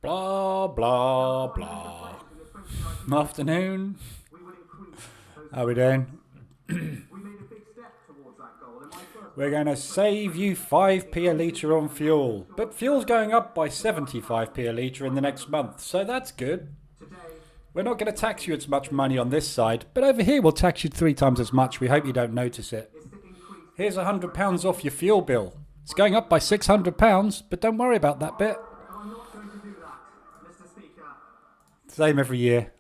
Blah, blah, blah. Afternoon. How are we doing? We're going to save you 5p a litre on fuel. But fuel's going up by 75p a litre in the next month, so that's good. We're not going to tax you as much money on this side, but over here we'll tax you 3 times as much. We hope you don't notice it. Here's £100 off your fuel bill. It's going up by £600, but don't worry about that bit. Same every year.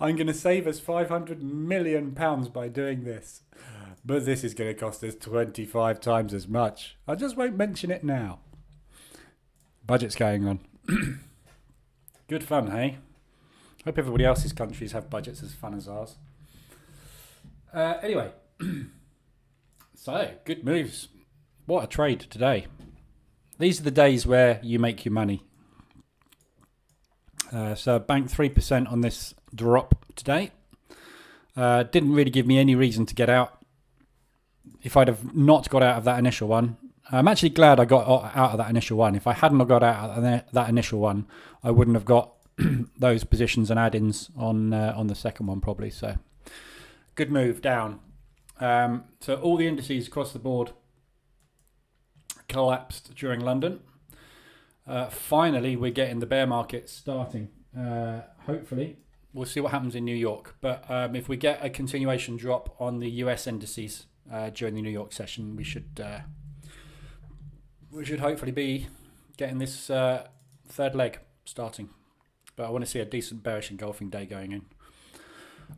I'm going to save us £500 million by doing this. But this is going to cost us 25 times as much. I just won't mention it now. Budget's going on. Good fun, hey? Hope everybody else's countries have budgets as fun as ours. Anyway. So, good moves. What a trade today. These are the days where you make your money. So, banked 3% on this drop today. Didn't really give me any reason to get out. If I'd have not got out of that initial one, I'm actually glad I got out of that initial one. If I hadn't got out of that initial one, I wouldn't have got those positions and add-ins on the second one probably. So good move down. So all the indices across the board collapsed during London. Finally, we're getting the bear market starting. Hopefully, we'll see what happens in New York. But if we get a continuation drop on the US indices during the New York session, we should hopefully be getting this third leg starting. But I want to see a decent bearish engulfing day going in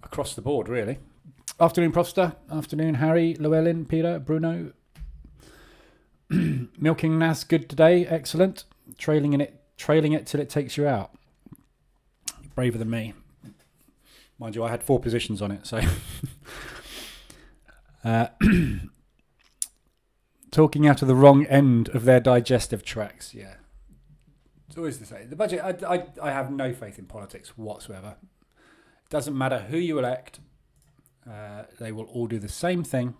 across the board, really. Afternoon, Profster. Afternoon, Harry, Llewellyn, Peter, Bruno. Milking Nas good today. Excellent. Trailing it till it takes you out. You're braver than me. Mind you, I had 4 positions on it, so... talking out of the wrong end of their digestive tracts. Yeah, it's always the same. The budget. I have no faith in politics whatsoever. It doesn't matter who you elect. They will all do the same thing.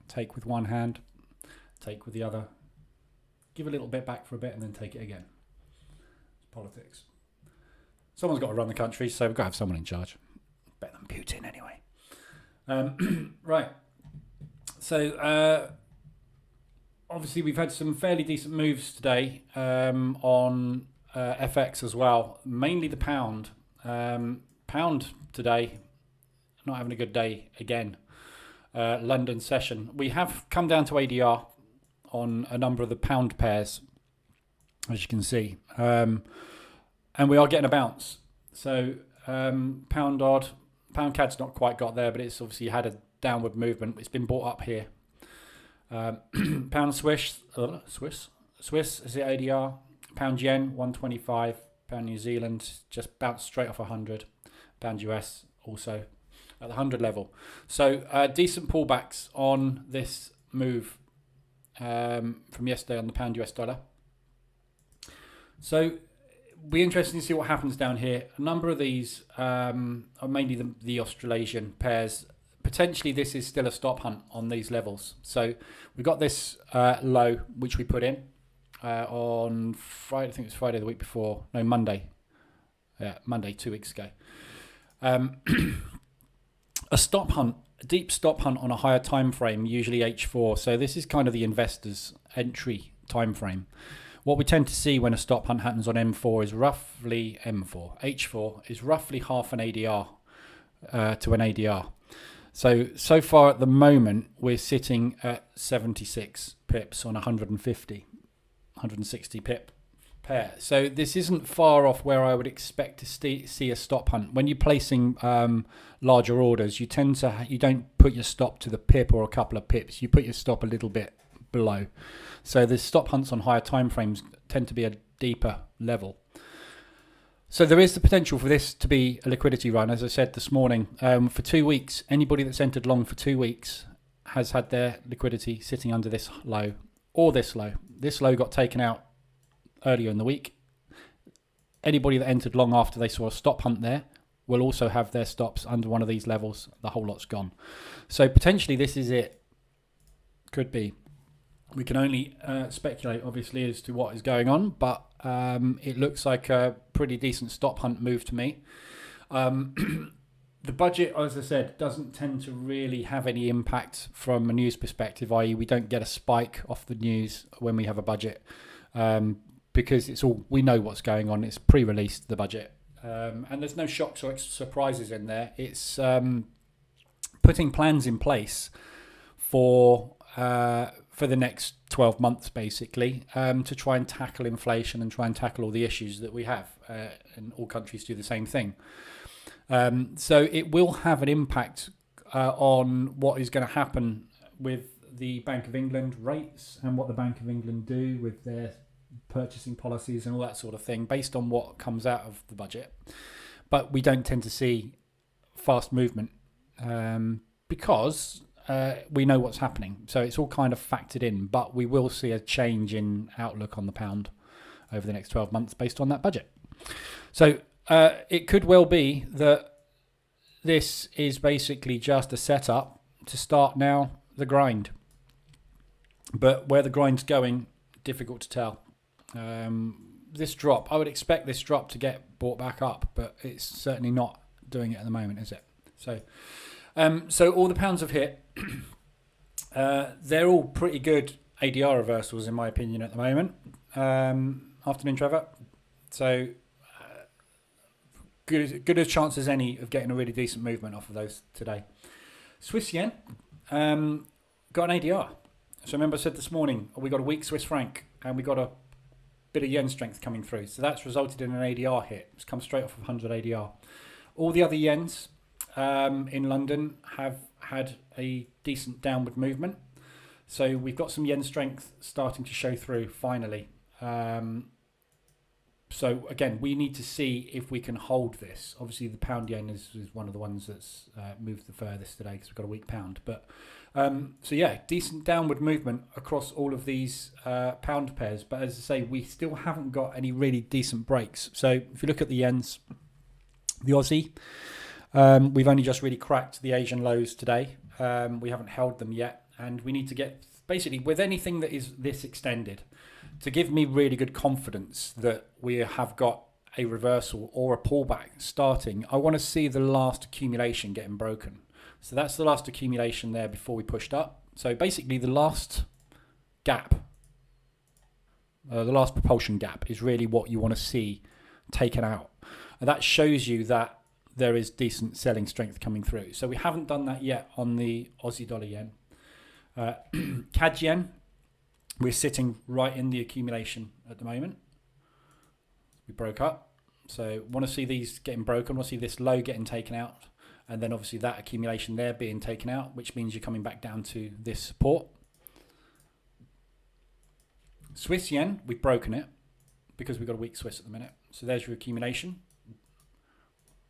Take with one hand, take with the other. Give a little bit back for a bit, and then take it again. It's politics. Someone's got to run the country, so we've got to have someone in charge. Better than Putin, anyway. Right. So, obviously, we've had some fairly decent moves today on FX as well. Mainly the pound. Pound today, not having a good day again. London session. We have come down to ADR on a number of the pound pairs, as you can see. And we are getting a bounce. So, pound odd. Pound CAD's not quite got there, but it's obviously had a downward movement. It's been bought up here. Pound Swiss is the ADR. Pound Yen 125. Pound New Zealand just bounced straight off 100. Pound US also at the 100 level. So decent pullbacks on this move from yesterday on the pound US dollar. So be interesting to see what happens down here. A number of these are mainly the Australasian pairs. Potentially this is still a stop hunt on these levels. So we got this low, which we put in on Friday. I think it was Friday the week before. No, Monday. Yeah, Monday 2 weeks ago. A stop hunt, a deep stop hunt on a higher time frame, usually H4. So this is kind of the investor's entry time frame. What we tend to see when a stop hunt happens on M4 is roughly H4 is roughly half an ADR to an ADR. So far at the moment, we're sitting at 76 pips on 160 pip pair. So this isn't far off where I would expect to see a stop hunt. When you're placing larger orders, you don't put your stop to the pip or a couple of pips. You put your stop a little bit below. So the stop hunts on higher time frames tend to be a deeper level. So there is the potential for this to be a liquidity run. As I said this morning, for 2 weeks, anybody that's entered long for 2 weeks has had their liquidity sitting under this low or this low. This low got taken out earlier in the week. Anybody that entered long after they saw a stop hunt there will also have their stops under one of these levels. The whole lot's gone. So potentially this is it. Could be. We can only speculate, obviously, as to what is going on, but it looks like a pretty decent stop hunt move to me. The budget, as I said, doesn't tend to really have any impact from a news perspective, i.e. we don't get a spike off the news when we have a budget, because it's all, we know what's going on. It's pre-released, the budget, and there's no shocks or surprises in there. It's putting plans in place for the next 12 months, basically, to try and tackle inflation and try and tackle all the issues that we have, and all countries do the same thing. So it will have an impact on what is going to happen with the Bank of England rates and what the Bank of England do with their purchasing policies and all that sort of thing, based on what comes out of the budget. But we don't tend to see fast movement because we know what's happening. So it's all kind of factored in, but we will see a change in outlook on the pound over the next 12 months based on that budget. So it could well be that this is basically just a setup to start now the grind. But where the grind's going, difficult to tell. This drop, I would expect this drop to get brought back up, but it's certainly not doing it at the moment, is it? So all the pounds have hit. They're all pretty good ADR reversals, in my opinion, at the moment. Afternoon, Trevor. So good a chance as any of getting a really decent movement off of those today. Swiss yen got an ADR. So remember I said this morning, we got a weak Swiss franc and we got a bit of yen strength coming through. So that's resulted in an ADR hit. It's come straight off of 100 ADR. All the other yens in London have had a decent downward movement. So we've got some yen strength starting to show through finally. So again, we need to see if we can hold this. Obviously, the pound yen is one of the ones that's moved the furthest today because we've got a weak pound. But so yeah, decent downward movement across all of these pound pairs. But as I say, we still haven't got any really decent breaks. So if you look at the yens, the Aussie, we've only just really cracked the Asian lows today. We haven't held them yet, and we need to get, basically with anything that is this extended, to give me really good confidence that we have got a reversal or a pullback starting, I want to see the last accumulation getting broken. So that's the last accumulation there before we pushed up. So basically the last gap, the last propulsion gap is really what you want to see taken out. And that shows you that there is decent selling strength coming through. So we haven't done that yet on the Aussie dollar yen. CAD yen, we're sitting right in the accumulation at the moment. We broke up. So want to see these getting broken. Want to see this low getting taken out. And then obviously that accumulation there being taken out, which means you're coming back down to this support. Swiss yen, we've broken it because we've got a weak Swiss at the minute. So there's your accumulation.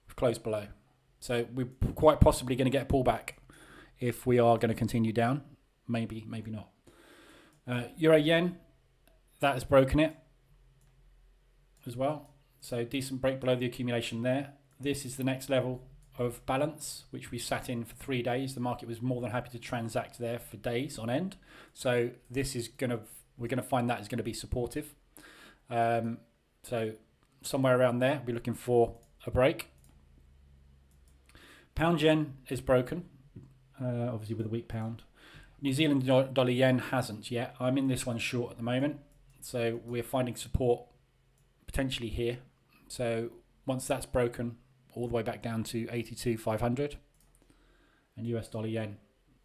We've closed below. So we're quite possibly going to get a pullback if we are going to continue down. Maybe, maybe not. Euro yen, that has broken it as well. So decent break below the accumulation there. This is the next level of balance, which we sat in for 3 days. The market was more than happy to transact there for days on end. So this is we're going to find that is going to be supportive. So somewhere around there, we're looking for a break. Pound yen is broken, obviously with a weak pound. New Zealand dollar yen hasn't yet. I'm in this one short at the moment. So we're finding support potentially here. So once that's broken, all the way back down to 82,500. And US dollar yen,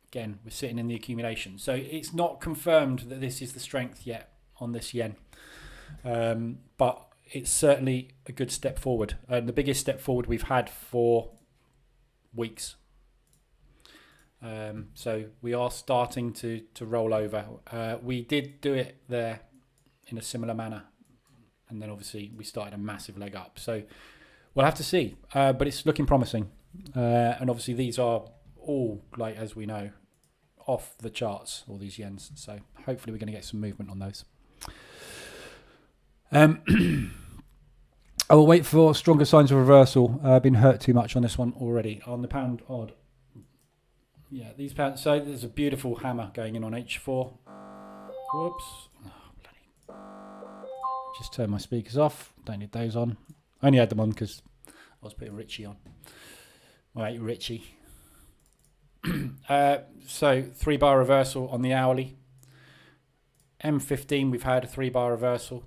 again, we're sitting in the accumulation. So it's not confirmed that this is the strength yet on this yen. But it's certainly a good step forward. And the biggest step forward we've had for weeks. So we are starting to roll over. We did do it there in a similar manner. And then obviously we started a massive leg up. So we'll have to see. But it's looking promising. And obviously these are all, like as we know, off the charts, all these yens. So hopefully we're going to get some movement on those. I will wait for stronger signs of reversal. I've been hurt too much on this one already. On the pound odd. Yeah, these pounds. So there's a beautiful hammer going in on H4. Whoops. Oh, bloody. Just turn my speakers off. Don't need those on. I only had them on because I was putting Richie on. All right, Richie. So 3-bar reversal on the hourly. M15, we've had a 3-bar reversal.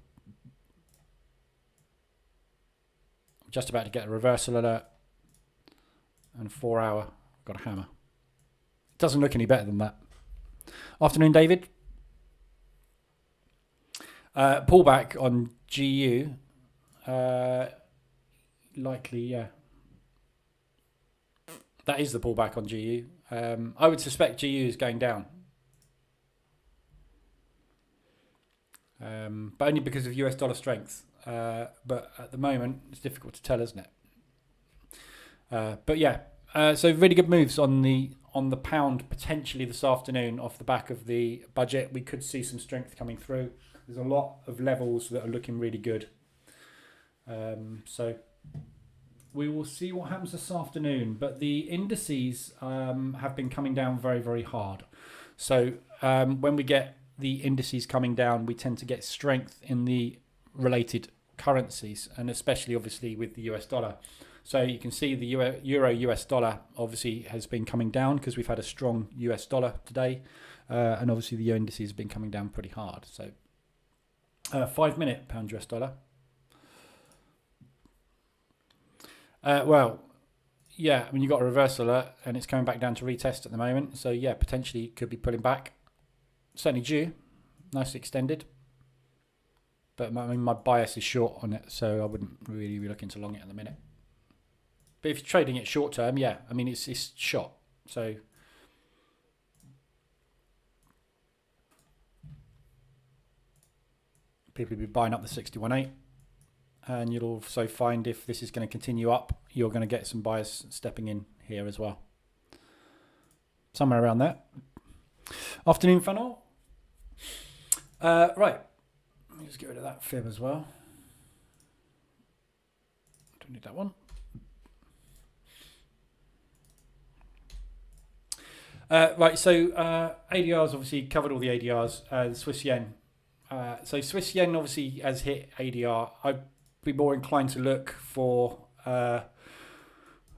Just about to get a reversal alert. And 4-hour, got a hammer. Doesn't look any better than that. Afternoon, David. Pullback on GU. Likely, yeah. That is the pullback on GU. I would suspect GU is going down. But only because of US dollar strength. But at the moment, it's difficult to tell, isn't it? But yeah, so really good moves on the pound potentially this afternoon off the back of the budget. We could see some strength coming through. There's a lot of levels that are looking really good. So we will see what happens this afternoon. But the indices have been coming down very, very hard. So when we get the indices coming down, we tend to get strength in the related currencies, and especially obviously with the US dollar. So you can see the euro US dollar obviously has been coming down because we've had a strong US dollar today, and obviously the indices have been coming down pretty hard. So 5-minute pound US dollar. Well, yeah, I mean, you've got a reversal alert and it's coming back down to retest at the moment. So yeah, potentially could be pulling back. Certainly due, nicely extended. But I mean, my bias is short on it, so I wouldn't really be looking to long it at the minute. But if you're trading it short term, yeah, I mean, it's shot. So people will be buying up the 61.8. And you'll also find if this is going to continue up, you're going to get some buyers stepping in here as well. Somewhere around there. Afternoon funnel. Right. Let me just get rid of that fib as well. Don't need that one. Right, so ADRs obviously covered all the ADRs. The Swiss yen. So Swiss yen obviously has hit ADR. I'd be more inclined to look for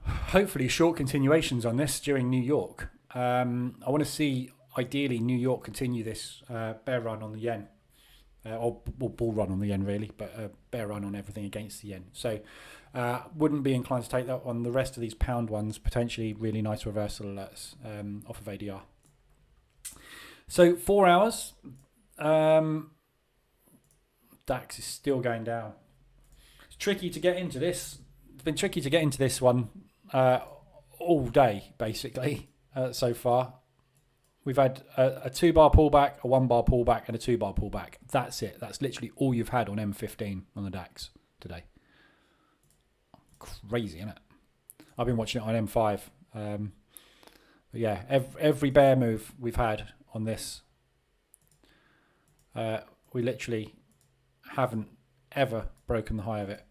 hopefully short continuations on this during New York. I want to see ideally New York continue this bear run on the yen, or bull run on the yen really, but bear run on everything against the yen. So wouldn't be inclined to take that on the rest of these pound ones. Potentially really nice reversal alerts off of ADR. So 4 hours. DAX is still going down. It's tricky to get into this. It's been tricky to get into this one all day, basically, so far. We've had a 2-bar pullback, a 1-bar pullback, and a 2-bar pullback. That's it. That's literally all you've had on M15 on the DAX today. Crazy, isn't it? I've been watching it on M5. But yeah, every bear move we've had on this, we literally haven't ever broken the high of it.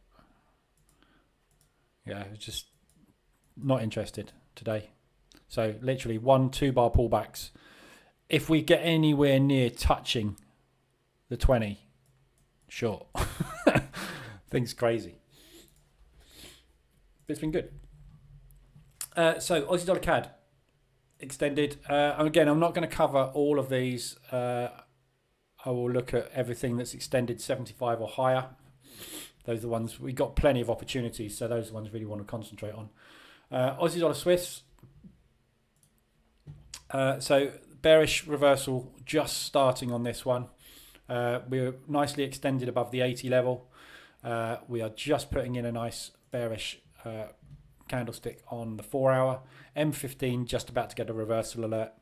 Yeah, it's just not interested today. So literally 1-2 bar pullbacks. If we get anywhere near touching the 20, sure. Things crazy. But it's been good. So Aussie dollar CAD extended. Again, I'm not going to cover all of these. I will look at everything that's extended 75 or higher. Those are the ones we got plenty of opportunities, so those are the ones we really want to concentrate on. Aussie dollar Swiss. So bearish reversal just starting on this one. We're nicely extended above the 80 level. We are just putting in a nice bearish candlestick on the 4 hour. M15 just about to get a reversal alert.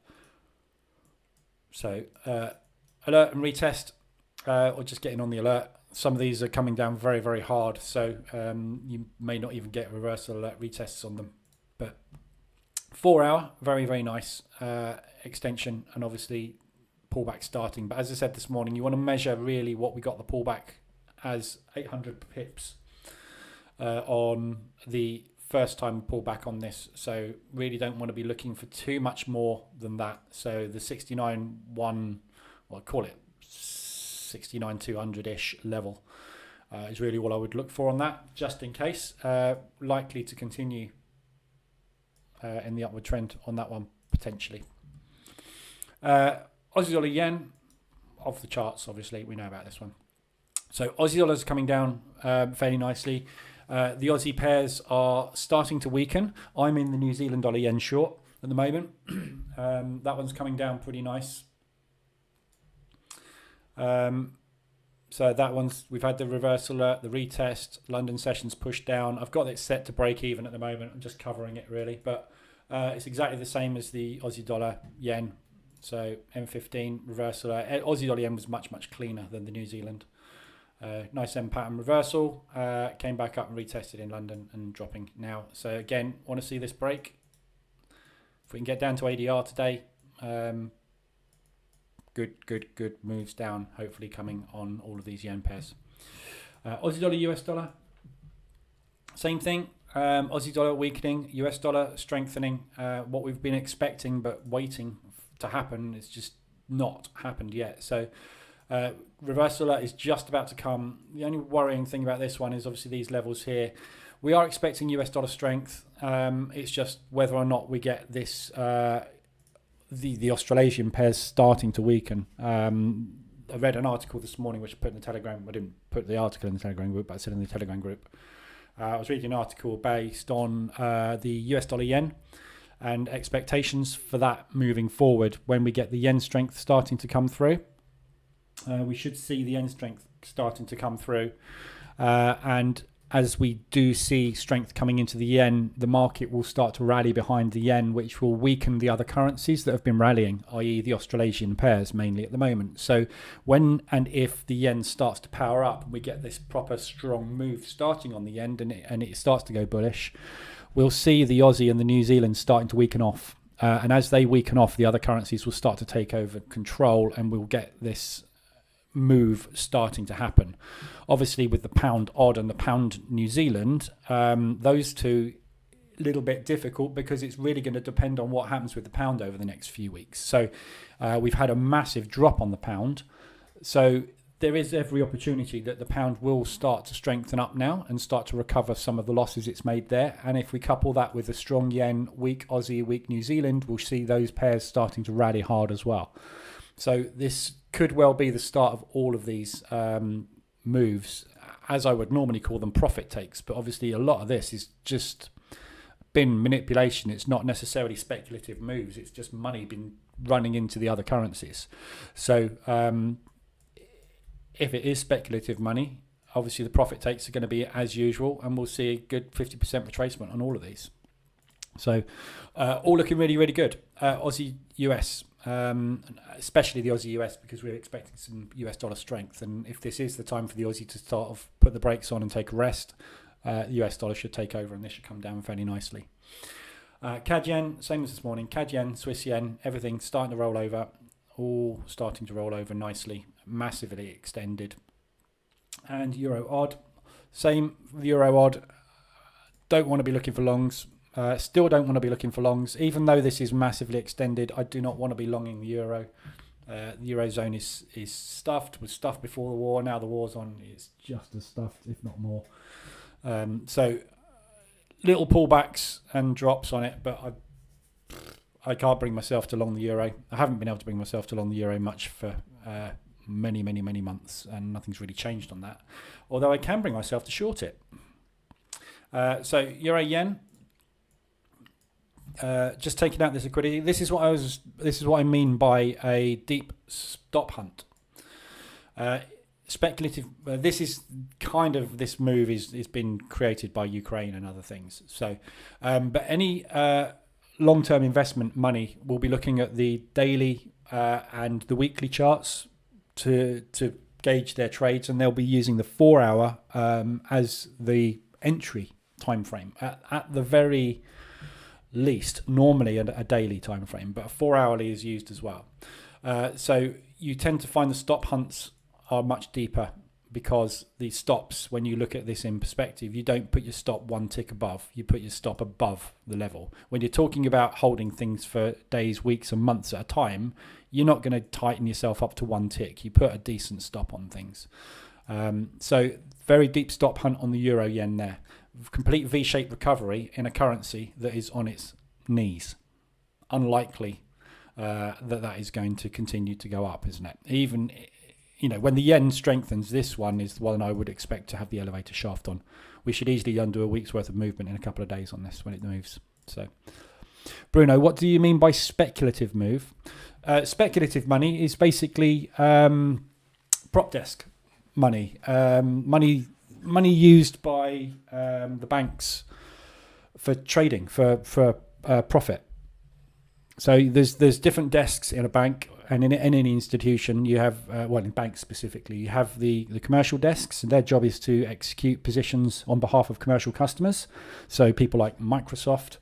So alert and retest, or just getting on the alert. Some of these are coming down very, very hard, so you may not even get reversal alert retests on them. But 4 hour, very, very nice extension, and obviously pullback starting. But as I said this morning, you want to measure really what we got the pullback as 800 pips on the first time pullback on this. So really don't want to be looking for too much more than that. So the 69.1, well, I call it 69,200-ish level is really what I would look for on that, just in case. Likely to continue in the upward trend on that one, potentially. Aussie dollar yen, off the charts, obviously. We know about this one. So Aussie dollar's coming down fairly nicely. The Aussie pairs are starting to weaken. I'm in the New Zealand dollar yen short at the moment. That one's coming down pretty nice. So that one's, we've had the reversal alert, the retest, London sessions pushed down. I've got it set to break even at the moment. I'm just covering it really, but it's exactly the same as the Aussie dollar yen. So M15 reversal alert. Aussie dollar yen was much cleaner than the New Zealand. Nice M pattern reversal, came back up and retested in London and dropping now. So again, want to see this break. If we can get down to ADR today, good moves down, hopefully coming on all of these yen pairs. Aussie dollar, US dollar, same thing. Aussie dollar weakening, US dollar strengthening. What we've been expecting but waiting to happen, it's just not happened yet. So reversal is just about to come. The only worrying thing about this one is obviously these levels here. We are expecting US dollar strength. It's just whether or not we get this the Australasian pairs starting to weaken. I read an article this morning which I put in the Telegram. I didn't put the article in the Telegram group, but I said in the Telegram group. I was reading an article based on the US dollar yen and expectations for that moving forward. When we get the yen strength starting to come through, we should see the yen strength starting to come through. And as we do see strength coming into the yen, the market will start to rally behind the yen, which will weaken the other currencies that have been rallying, i.e. the Australasian pairs mainly at the moment. So when and if the yen starts to power up, we get this proper strong move starting on the yen and it starts to go bullish, we'll see the Aussie and the New Zealand starting to weaken off. And as they weaken off, the other currencies will start to take over control and we'll get this move starting to happen. Obviously with the pound odd and the pound New Zealand, those two a little bit difficult because it's really going to depend on what happens with the pound over the next few weeks. So we've had a massive drop on the pound, so there is every opportunity that the pound will start to strengthen up now and start to recover some of the losses it's made there. And if we couple that with a strong yen, weak Aussie, weak New Zealand, we'll see those pairs starting to rally hard as well. So this could well be the start of all of these moves, as I would normally call them profit takes. But obviously a lot of this is just been manipulation. It's not necessarily speculative moves. It's just money been running into the other currencies. So if it is speculative money, obviously the profit takes are going to be as usual, and we'll see a good 50% retracement on all of these. So all looking really, really good. Aussie US. Especially the Aussie US, because we're expecting some US dollar strength, and if this is the time for the Aussie to start off, put the brakes on and take a rest, the US dollar should take over and this should come down fairly nicely. CAD yen, same as this morning. CAD yen, Swiss yen, everything starting to roll over, all starting to roll over nicely, massively extended. And euro odd, same euro odd. Don't want to be looking for longs. Still don't want to be looking for longs, even though this is massively extended. I do not want to be longing the euro. The eurozone is stuffed, was stuffed before the war. Now the war's on, it's just as stuffed, if not more. So little pullbacks and drops on it, but I can't bring myself to long the euro. I haven't been able to bring myself to long the euro much for many months, and nothing's really changed on that. Although I can bring myself to short it. So euro yen. Just taking out this liquidity. This is what I mean by a deep stop hunt. Speculative. This is kind of, this move is been created by Ukraine and other things. So, but any long-term investment money will be looking at the daily and the weekly charts to gauge their trades, and they'll be using the 4-hour as the entry time frame at the very least, normally a daily time frame, but a 4-hourly is used as well. So you tend to find the stop hunts are much deeper because the stops, when you look at this in perspective, you don't put your stop one tick above, you put your stop above the level. When you're talking about holding things for days, weeks and months at a time, you're not going to tighten yourself up to one tick. You put a decent stop on things. So very deep stop hunt on the euro yen there. Complete V-shaped recovery in a currency that is on its knees. Unlikely that is going to continue to go up, isn't it? Even, when the yen strengthens, this one is the one I would expect to have the elevator shaft on. We should easily undo a week's worth of movement in a couple of days on this when it moves. So, Bruno, what do you mean by speculative move? Speculative money is basically prop desk money, money used by the banks for trading, for profit. So there's different desks in a bank, and in any institution you have, in banks specifically, you have the commercial desks, and their job is to execute positions on behalf of commercial customers. So people like Microsoft,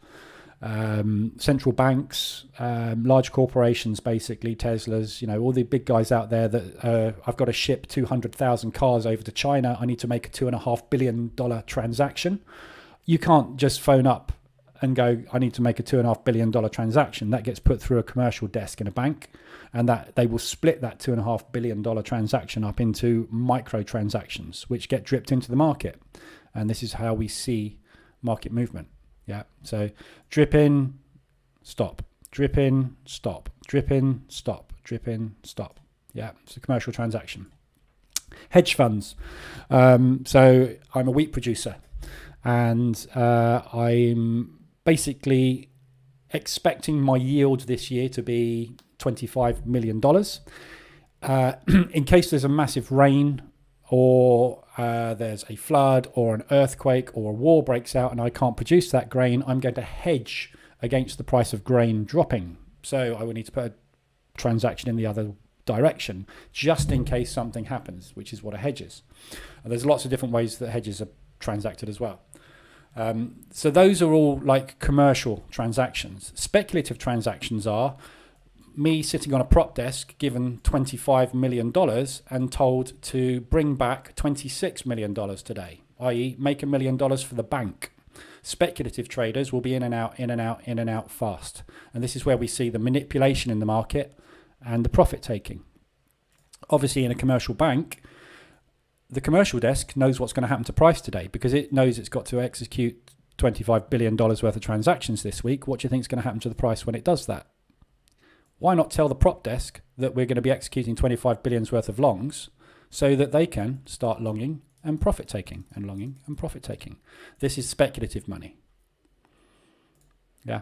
central banks, large corporations, basically Teslas, all the big guys out there that I've got to ship 200,000 cars over to China. I need to make a $2.5 billion transaction. You can't just phone up and go, I need to make a $2.5 billion transaction. That gets put through a commercial desk in a bank, and that they will split that $2.5 billion transaction up into micro transactions, which get dripped into the market. And this is how we see market movement. Yeah. So drip in, stop, drip in, stop, drip in, stop, drip in, stop. Yeah. It's a commercial transaction. Hedge funds. So I'm a wheat producer, and I'm basically expecting my yield this year to be $25 million. In case there's a massive rain, or there's a flood or an earthquake or a war breaks out and I can't produce that grain, I'm going to hedge against the price of grain dropping. So I would need to put a transaction in the other direction just in case something happens, which is what a hedge is. And there's lots of different ways that hedges are transacted as well. So those are all like commercial transactions. Speculative transactions are me sitting on a prop desk given $25 million and told to bring back $26 million today, i.e. make $1 million for the bank. Speculative traders will be in and out, in and out, in and out fast. And this is where we see the manipulation in the market and the profit taking. Obviously in a commercial bank, the commercial desk knows what's going to happen to price today because it knows it's got to execute $25 billion worth of transactions this week. What do you think is going to happen to the price when it does that? Why not tell the prop desk that we're going to be executing 25 billion worth of longs so that they can start longing and profit taking and longing and profit taking? This is speculative money. Yeah.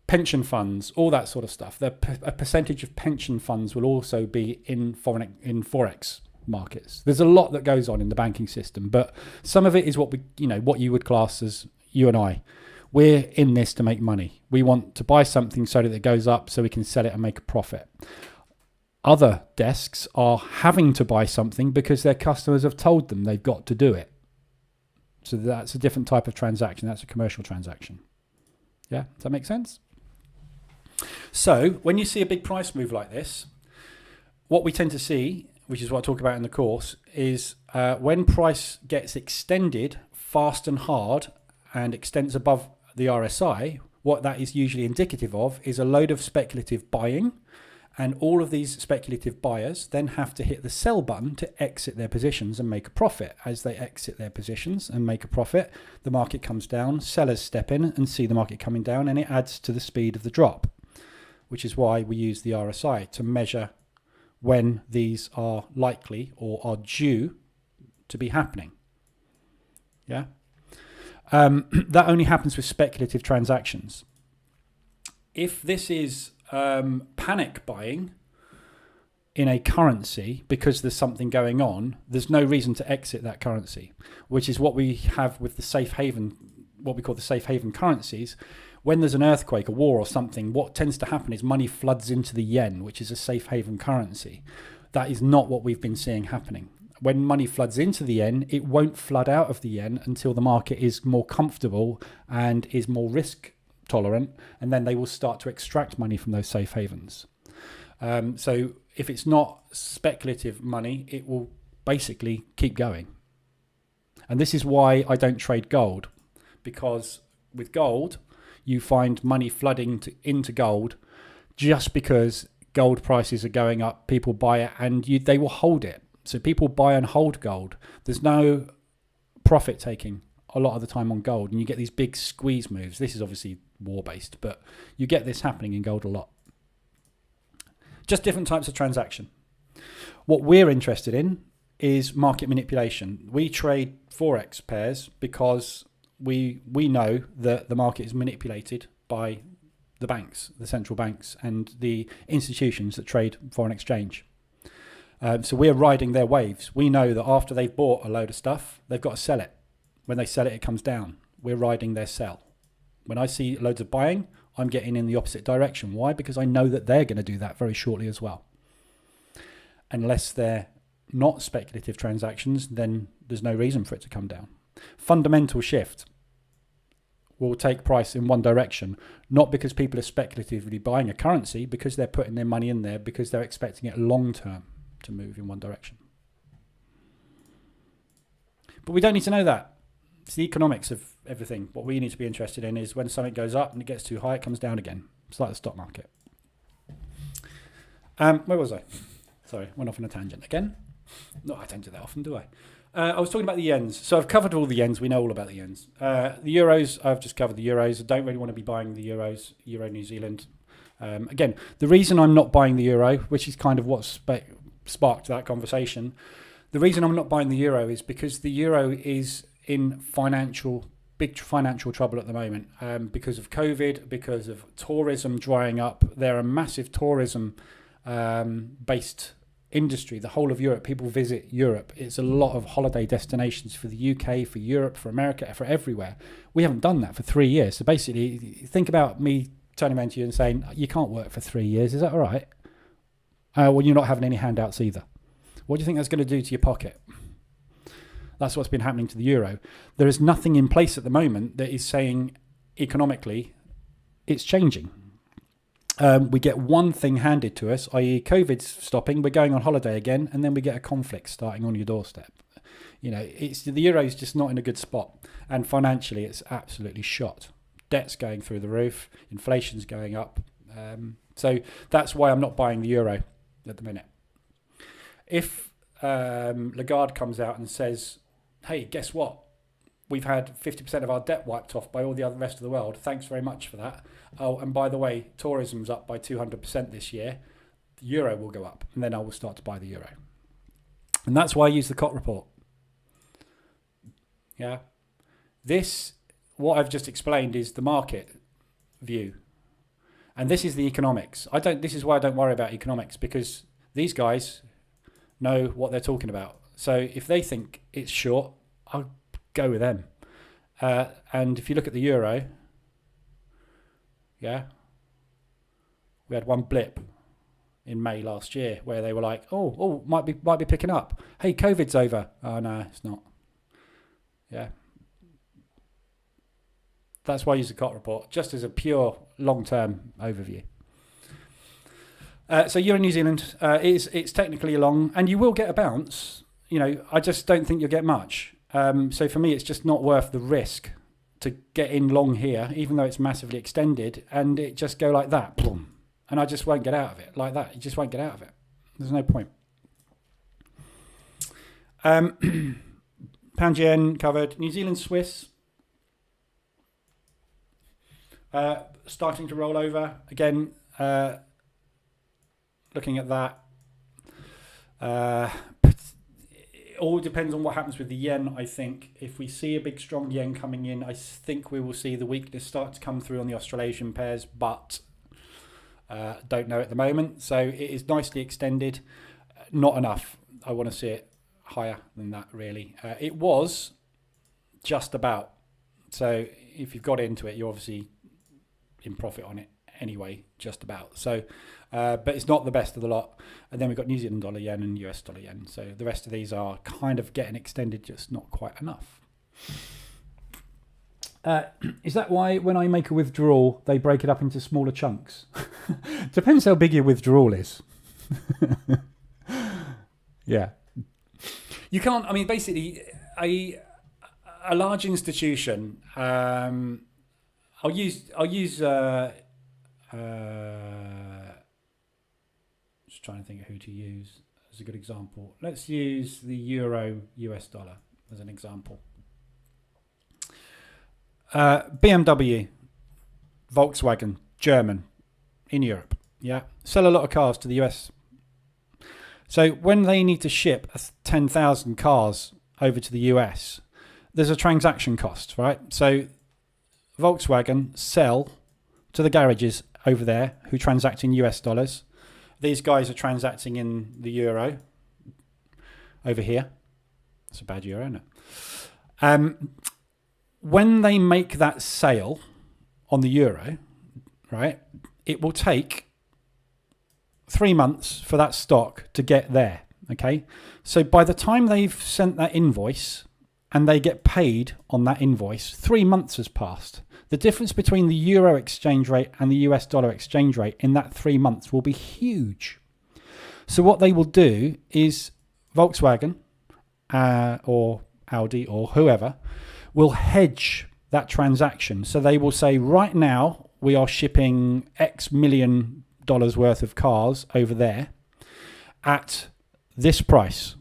Pension funds, all that sort of stuff. A percentage of pension funds will also be in Forex markets. There's a lot that goes on in the banking system, but some of it is what you would class as you and I. We're in this to make money. We want to buy something so that it goes up so we can sell it and make a profit. Other desks are having to buy something because their customers have told them they've got to do it. So that's a different type of transaction. That's a commercial transaction. Yeah, does that make sense? So when you see a big price move like this, what we tend to see, which is what I talk about in the course, is when price gets extended fast and hard and extends above the RSI, what that is usually indicative of is a load of speculative buying, and all of these speculative buyers then have to hit the sell button to exit their positions and make a profit. As they exit their positions and make a profit, the market comes down, sellers step in and see the market coming down, and it adds to the speed of the drop, which is why we use the RSI to measure when these are likely or are due to be happening. Yeah. That only happens with speculative transactions. If this is panic buying in a currency because there's something going on, there's no reason to exit that currency, which is what we have with the safe haven, what we call the safe haven currencies. When there's an earthquake, a war or something, what tends to happen is money floods into the yen, which is a safe haven currency. That is not what we've been seeing happening. When money floods into the yen, it won't flood out of the yen until the market is more comfortable and is more risk tolerant, and then they will start to extract money from those safe havens. So if it's not speculative money, it will basically keep going. And this is why I don't trade gold, because with gold, you find money flooding into gold just because gold prices are going up. People buy it and they will hold it. So people buy and hold gold. There's no profit taking a lot of the time on gold, and you get these big squeeze moves. This is obviously war based, but you get this happening in gold a lot. Just different types of transaction. What we're interested in is market manipulation. We trade Forex pairs because we know that the market is manipulated by the banks, the central banks, and the institutions that trade foreign exchange. So we're riding their waves. We know that after they've bought a load of stuff, they've got to sell it. When they sell it, it comes down. We're riding their sell. When I see loads of buying, I'm getting in the opposite direction. Why? Because I know that they're going to do that very shortly as well. Unless they're not speculative transactions, then there's no reason for it to come down. Fundamental shift will take price in one direction, not because people are speculatively buying a currency, because they're putting their money in there because they're expecting it long term to move in one direction. But we don't need to know that. It's the economics of everything. What we need to be interested in is when something goes up and it gets too high, it comes down again. It's like the stock market. Where was I? Sorry, went off on a tangent again. No, I don't do that often, do I? I was talking about the yens. So I've covered all the yens. We know all about the yens. The euros, I've just covered the euros. I don't really want to be buying the euros, Euro New Zealand. Again, the reason I'm not buying the euro, which is kind of what sparked that conversation, the reason I'm not buying the euro is because the euro is in big financial trouble at the moment, because of COVID, because of tourism drying up. They're a massive tourism based industry. The whole of Europe, people visit Europe. It's a lot of holiday destinations for the UK, for Europe, for America, for everywhere. We haven't done that for 3 years. So basically, think about me turning around to you and saying, you can't work for 3 years. Is that all right? Well, you're not having any handouts either. What do you think that's going to do to your pocket? That's what's been happening to the euro. There is nothing in place at the moment that is saying economically it's changing. We get one thing handed to us, i.e. COVID's stopping, we're going on holiday again, and then we get a conflict starting on your doorstep. You know, the euro's just not in a good spot. And financially, it's absolutely shot. Debt's going through the roof. Inflation's going up. So that's why I'm not buying the euro at the minute. If Lagarde comes out and says, hey, guess what? We've had 50% of our debt wiped off by all the other rest of the world. Thanks very much for that. Oh, and by the way, tourism's up by 200% this year. The euro will go up, and then I will start to buy the euro. And that's why I use the COT report. Yeah. What I've just explained is the market view. And this is the economics. This is why I don't worry about economics, because these guys know what they're talking about. So if they think it's short, I'll go with them. And if you look at the euro, yeah, we had one blip in May last year where they were like, oh, might be picking up. Hey, COVID's over. Oh no, it's not. Yeah. That's why I use the COT report, just as a pure long-term overview. So Euro New Zealand, it's technically long, and you will get a bounce. You know, I just don't think you'll get much. So for me, it's just not worth the risk to get in long here, even though it's massively extended, and it just go like that, boom, and I just won't get out of it like that. You just won't get out of it. There's no point. Pound yen covered. New Zealand Swiss starting to roll over again. Looking at that. It all depends on what happens with the yen, I think. If we see a big strong yen coming in, I think we will see the weakness start to come through on the Australasian pairs, but don't know at the moment. So it is nicely extended. Not enough. I want to see it higher than that, really. It was just about. So if you've got into it, you're obviously in profit on it anyway, just about. So, but it's not the best of the lot. And then we've got New Zealand dollar yen and US dollar yen. So the rest of these are kind of getting extended, just not quite enough. Is that why when I make a withdrawal, they break it up into smaller chunks? Depends how big your withdrawal is. Yeah. You can't, I mean, basically, a large institution, I'll use just trying to think of who to use as a good example. Let's use the euro US dollar as an example. BMW, Volkswagen, German, in Europe, yeah, sell a lot of cars to the US. So when they need to ship 10,000 cars over to the US, there's a transaction cost, right? So Volkswagen sell to the garages over there who transact in US dollars. These guys are transacting in the euro over here. That's a bad euro, isn't it? When they make that sale on the euro, right, it will take 3 months for that stock to get there, okay? So by the time they've sent that invoice and they get paid on that invoice, 3 months has passed. The difference between the euro exchange rate and the US dollar exchange rate in that 3 months will be huge. So what they will do is Volkswagen or Audi or whoever will hedge that transaction. So they will say, right now we are shipping X million dollars worth of cars over there at this price,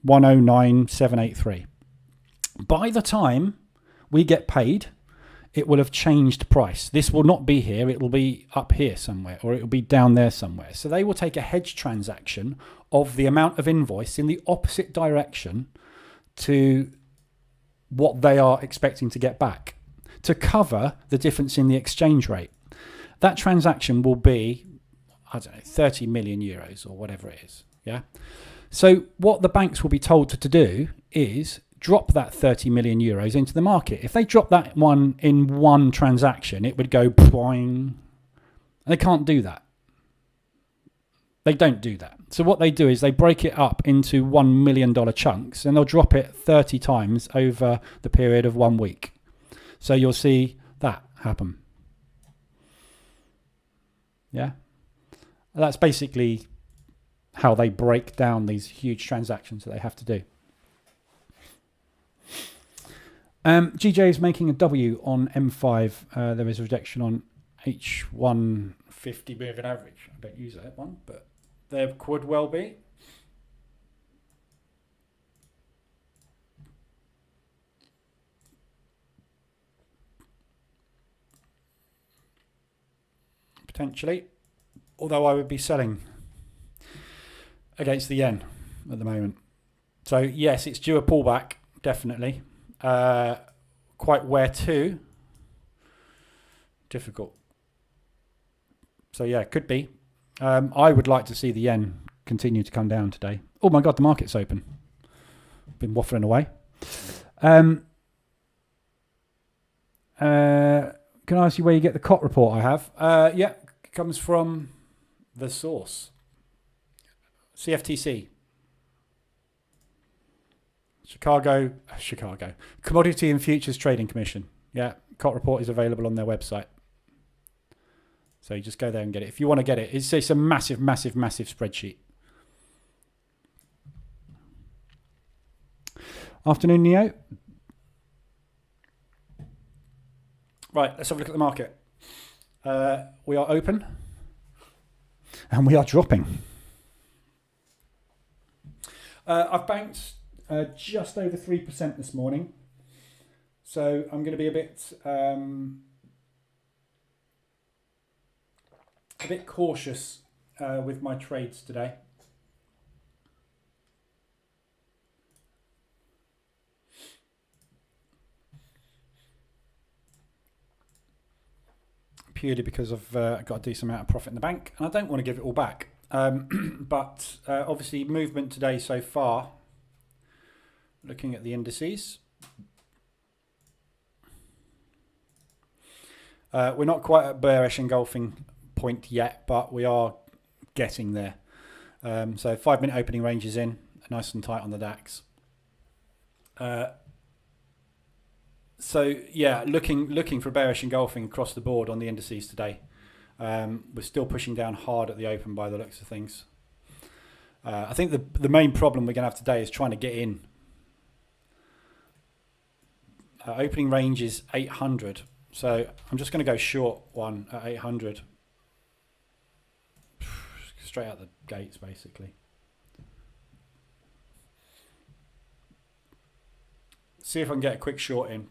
109,783. By the time we get paid, it will have changed price. This will not be here. It will be up here somewhere, or it will be down there somewhere. So they will take a hedge transaction of the amount of invoice in the opposite direction to what they are expecting to get back to cover the difference in the exchange rate. That transaction will be, I don't know, 30 million euros or whatever it is. Yeah. So what the banks will be told to do is drop that 30 million euros into the market. If they drop that one in one transaction, it would go boing. They can't do that. They don't do that. So what they do is they break it up into $1 million chunks and they'll drop it 30 times over the period of 1 week. So you'll see that happen. Yeah. That's basically how they break down these huge transactions that they have to do. GJ is making a W on M5. There is a rejection on H150 moving average. I don't use that one, but there could well be. Potentially. Although I would be selling against the yen at the moment. So yes, it's due a pullback, definitely. Quite where to? Difficult. So yeah, could be. I would like to see the yen continue to come down today. Oh my God, the market's open. Been waffling away. Can I ask you where you get the COT report I have? Yeah, it comes from the source. CFTC. Chicago Commodity and Futures Trading Commission. Yeah, COT report is available on their website. So you just go there and get it. If you want to get it, it's a massive, massive, massive spreadsheet. Afternoon, Neo. Right, let's have a look at the market. We are open and we are dropping. I've banked just over 3% this morning. So I'm going to be a bit cautious with my trades today. Purely because I've got a decent amount of profit in the bank and I don't want to give it all back. But obviously movement today so far, looking at the indices, we're not quite at bearish engulfing point yet, but we are getting there. So 5 minute opening range is in, nice and tight on the DAX. So yeah, looking for bearish engulfing across the board on the indices today. We're still pushing down hard at the open by the looks of things. I think the main problem we're going to have today is trying to get in. Opening range is 800, so I'm just going to go short one at 800. Straight out the gates, basically. See if I can get a quick short in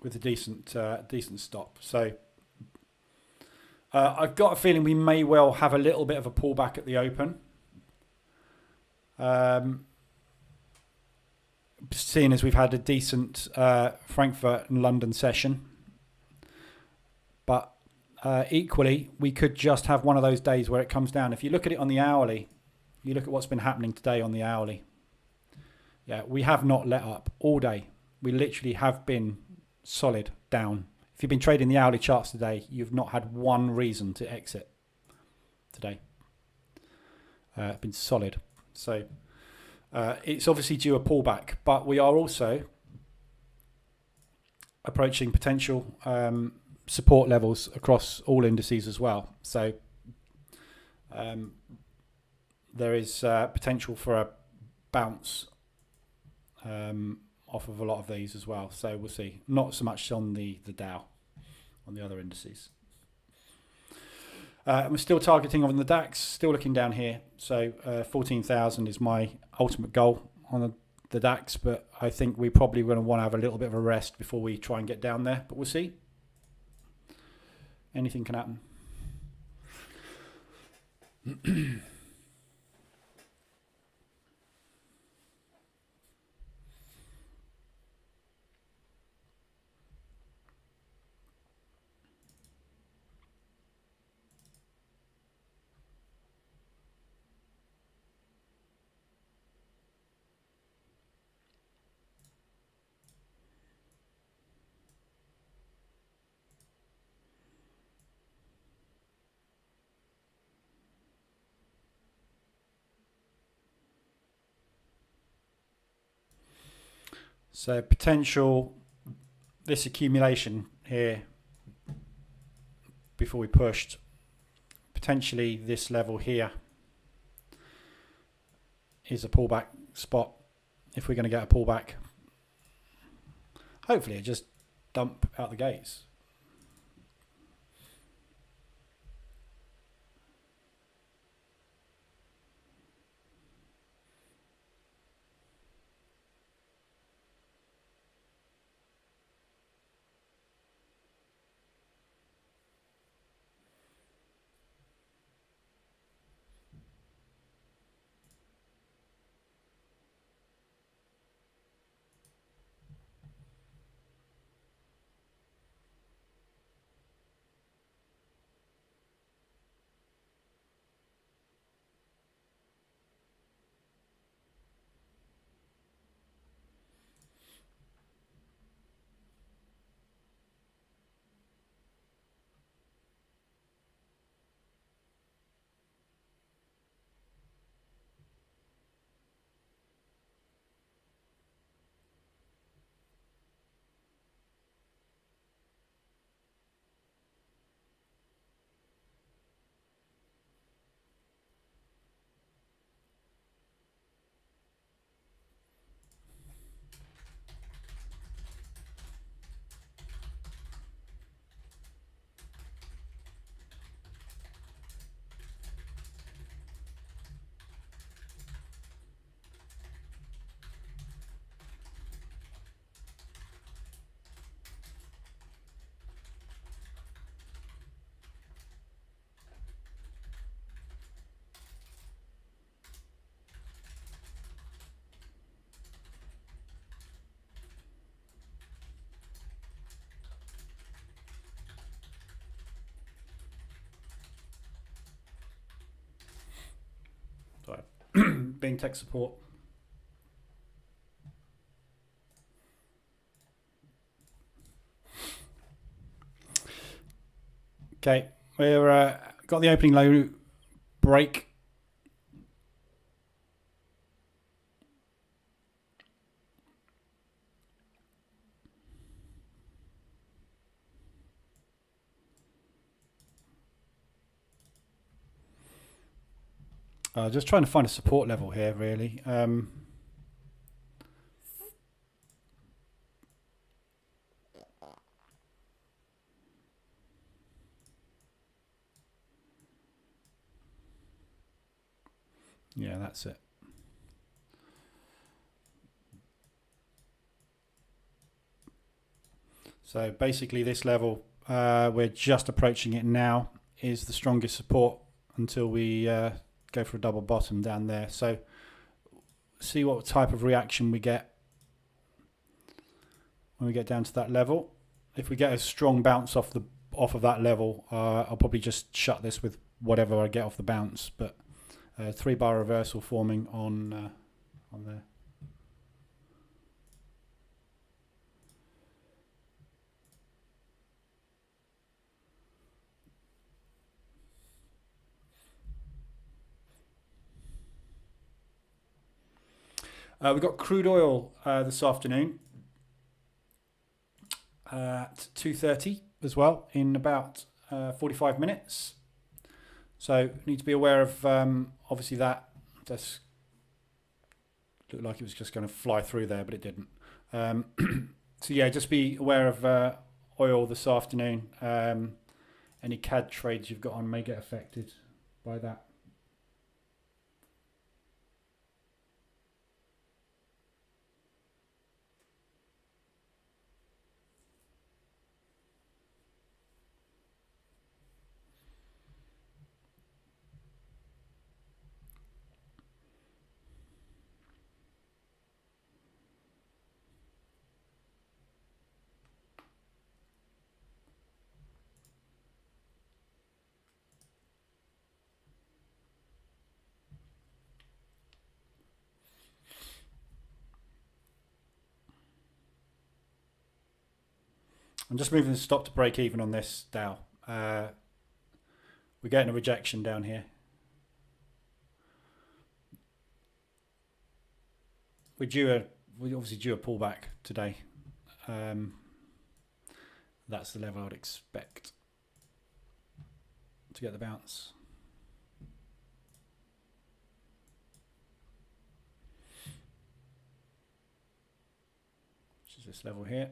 with a decent stop. So I've got a feeling we may well have a little bit of a pullback at the open. Seeing as we've had a decent Frankfurt and London session. But equally, we could just have one of those days where it comes down. If you look at it on the hourly, you look at what's been happening today on the hourly. Yeah, we have not let up all day. We literally have been solid down. If you've been trading the hourly charts today, you've not had one reason to exit today. It's been solid. So it's obviously due a pullback, but we are also approaching potential support levels across all indices as well. So there is potential for a bounce off of a lot of these as well. So we'll see. Not so much on the Dow, on the other indices. We're still targeting on the DAX, still looking down here. So 14,000 is my ultimate goal on the DAX, but I think we're probably going to want to have a little bit of a rest before we try and get down there. But we'll see. Anything can happen. So potential, this accumulation here before we pushed, potentially this level here is a pullback spot if we're going to get a pullback. Hopefully it just dump out the gates. Being tech support. Okay, we're got the opening low break. Just trying to find a support level here, really. Yeah, that's it. So basically this level, we're just approaching it now, is the strongest support until we go for a double bottom down there. So see what type of reaction we get when we get down to that level. If we get a strong bounce off of that level, I'll probably just shut this with whatever I get off the bounce. But 3-bar reversal forming on there. We've got crude oil this afternoon at 2:30 as well, in about 45 minutes. So need to be aware of obviously that just looked like it was just going to fly through there, but it didn't. So yeah, just be aware of oil this afternoon. Any CAD trades you've got on may get affected by that. I'm just moving the stop to break even on this Dow. We're getting a rejection down here. We obviously due a pullback today. That's the level I'd expect to get the bounce. Which is this level here.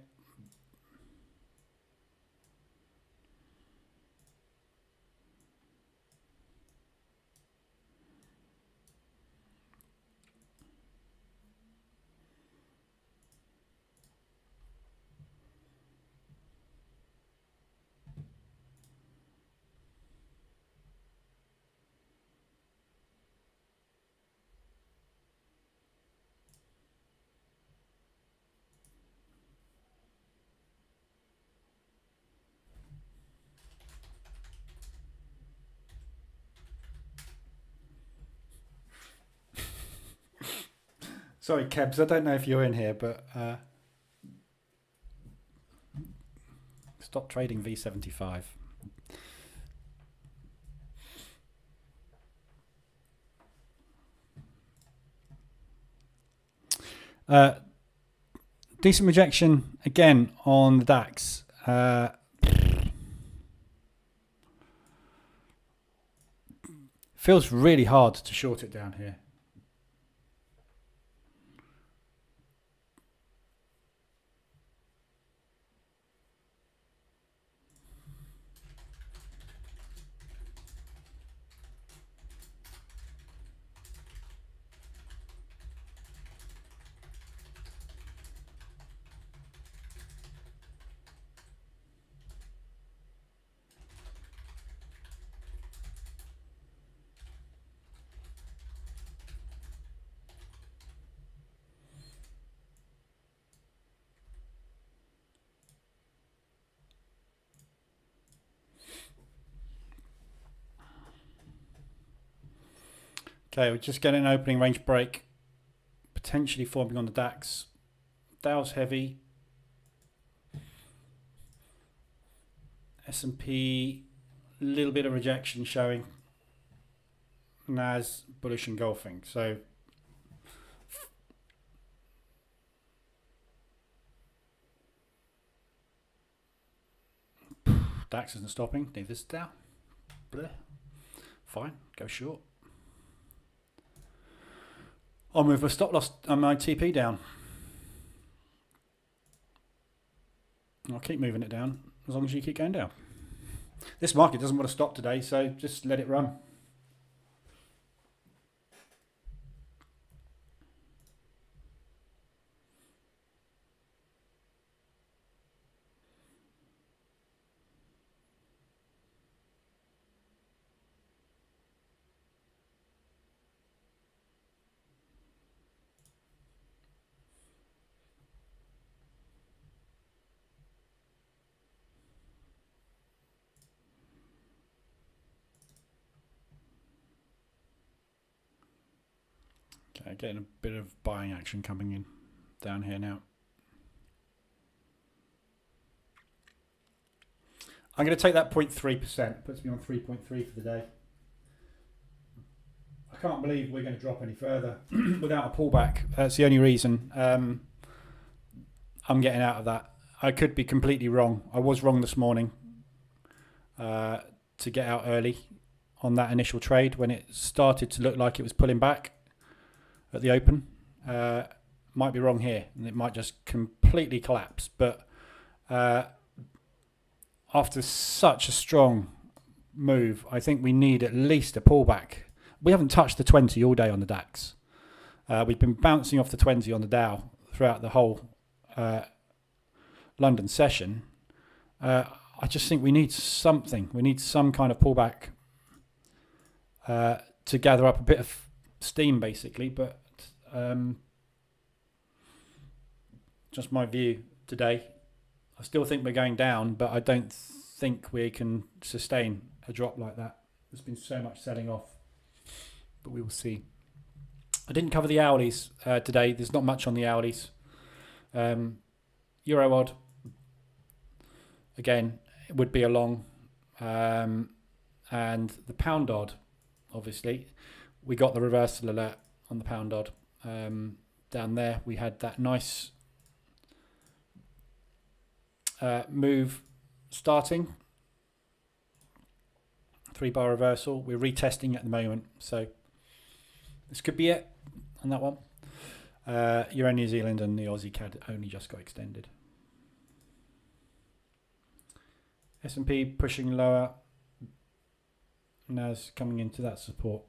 Sorry, Kebs, I don't know if you're in here, but stop trading V75. Decent rejection again on the DAX. Feels really hard to short it down here. Okay, we're just getting an opening range break, potentially forming on the DAX. Dow's heavy. S&P, a little bit of rejection showing. Nas bullish engulfing. So DAX isn't stopping. Neither is Dow. Blech. Fine, go short. I'll move my stop loss and my TP down. I'll keep moving it down as long as you keep going down. This market doesn't want to stop today, so just let it run. Okay, getting a bit of buying action coming in down here now. I'm going to take that 0.3%. Puts me on 3.3 for the day. I can't believe we're going to drop any further without a pullback. That's the only reason I'm getting out of that. I could be completely wrong. I was wrong this morning to get out early on that initial trade when it started to look like it was pulling back at the open. Might be wrong here, and it might just completely collapse. But after such a strong move, I think we need at least a pullback. We haven't touched the 20 all day on the DAX. We've been bouncing off the 20 on the Dow throughout the whole London session. I just think we need something. We need some kind of pullback to gather up a bit of steam, basically. But just my view today. I still think we're going down, but I don't think we can sustain a drop like that. There's been so much selling off, but we will see. I didn't cover the hourlies today. There's not much on the hourlies. Euro odd, again, it would be a long. And the pound odd, obviously, we got the reversal alert on the pound odd. Down there, we had that nice move starting. 3-bar reversal. We're retesting at the moment, so this could be it on that one. Euro New Zealand and the Aussie CAD only just got extended. S&P pushing lower. NAS coming into that support.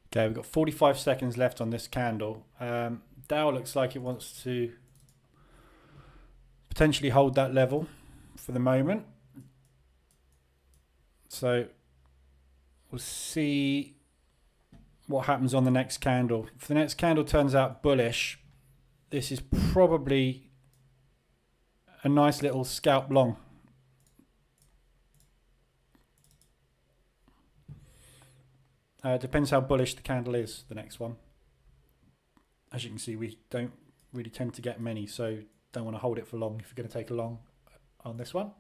Okay, we've got 45 seconds left on this candle. Dow looks like it wants to potentially hold that level for the moment. So we'll see what happens on the next candle. If the next candle turns out bullish, this is probably a nice little scalp long. Depends how bullish the candle is, the next one. As you can see, we don't really tend to get many, so don't want to hold it for long if you're going to take a long on this one.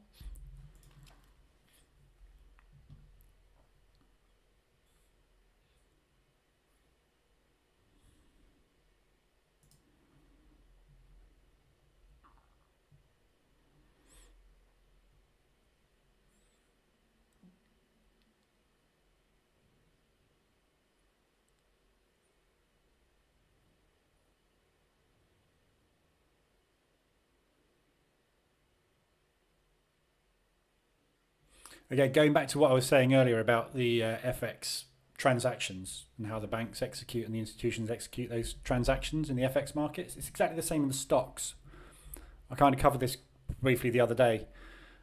Again, going back to what I was saying earlier about the FX transactions and how the banks execute and the institutions execute those transactions in the FX markets, it's exactly the same in the stocks. I kind of covered this briefly the other day.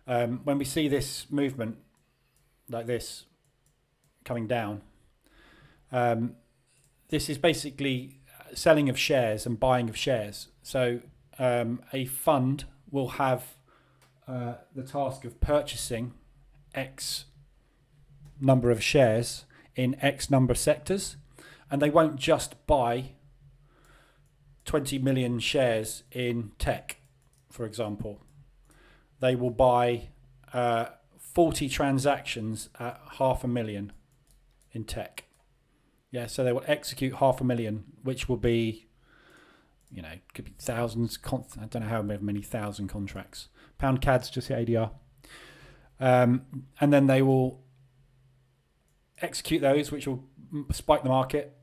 When we see this movement like this coming down, this is basically selling of shares and buying of shares. So a fund will have the task of purchasing X number of shares in X number of sectors, and they won't just buy 20 million shares in tech, for example. They will buy 40 transactions at 500,000 in tech. Yeah, so they will execute 500,000, which will be, could be thousands. I don't know how many thousand contracts. Pound CAD's just hit ADR. And then they will execute those, which will spike the market.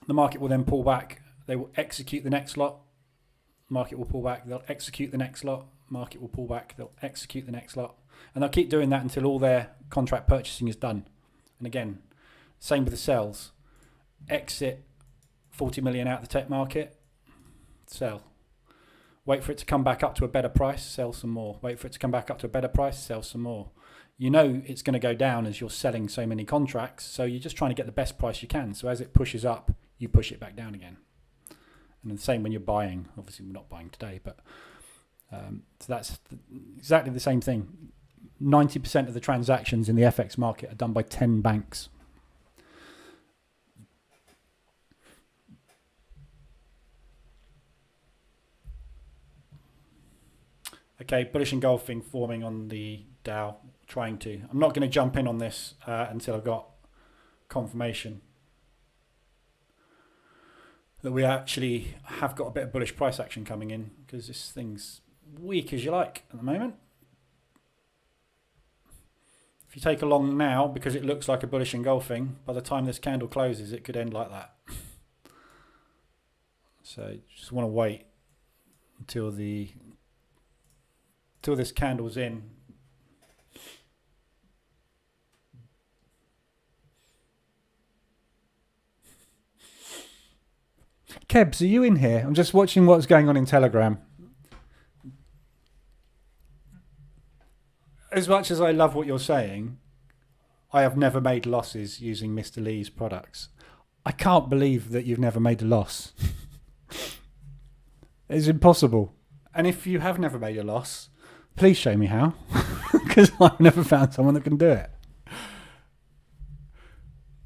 The market will then pull back. They will execute the next lot. Market will pull back. They'll execute the next lot. Market will pull back. They'll execute the next lot. And they'll keep doing that until all their contract purchasing is done. And again, same with the sells. Exit 40 million out of the tech market. Sell. Wait for it to come back up to a better price. Sell some more. Wait for it to come back up to a better price. Sell some more. You know it's going to go down as you're selling so many contracts. So you're just trying to get the best price you can. So as it pushes up, you push it back down again. And the same when you're buying. Obviously, we're not buying today, but so that's exactly the same thing. 90% of the transactions in the FX market are done by 10 banks. Okay, bullish engulfing forming on the Dow. Trying to. I'm not going to jump in on this until I've got confirmation that we actually have got a bit of bullish price action coming in, because this thing's weak as you like at the moment. If you take a long now, because it looks like a bullish engulfing, by the time this candle closes, it could end like that. So you just want to wait until this candle's in. Kebs, are you in here? I'm just watching what's going on in Telegram. As much as I love what you're saying, I have never made losses using Mr. Lee's products. I can't believe that you've never made a loss. It's impossible. And if you have never made a loss, please show me how, because I've never found someone that can do it.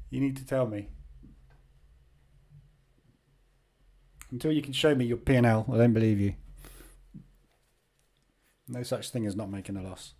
You need to tell me. Until you can show me your P&L, I don't believe you. No such thing as not making a loss.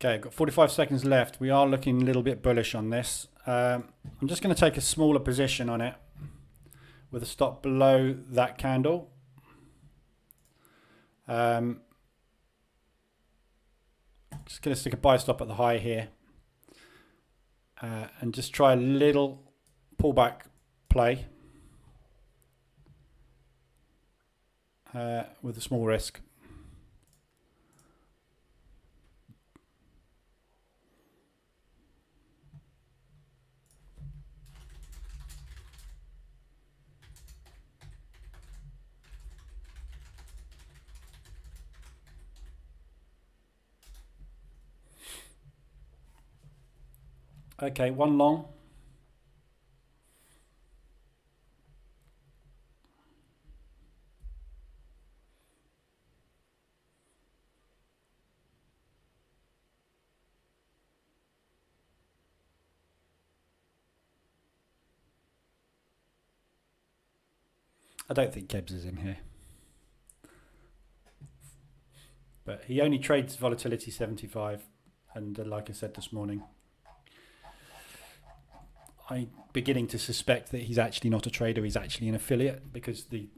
Okay, I've got 45 seconds left. We are looking a little bit bullish on this. I'm just going to take a smaller position on it with a stop below that candle. Just going to stick a buy stop at the high here. And just try a little pullback play with a small risk. Okay, one long. I don't think Kebs is in here. But he only trades volatility 75. And like I said this morning, I'm beginning to suspect that he's actually not a trader. He's actually an affiliate, because the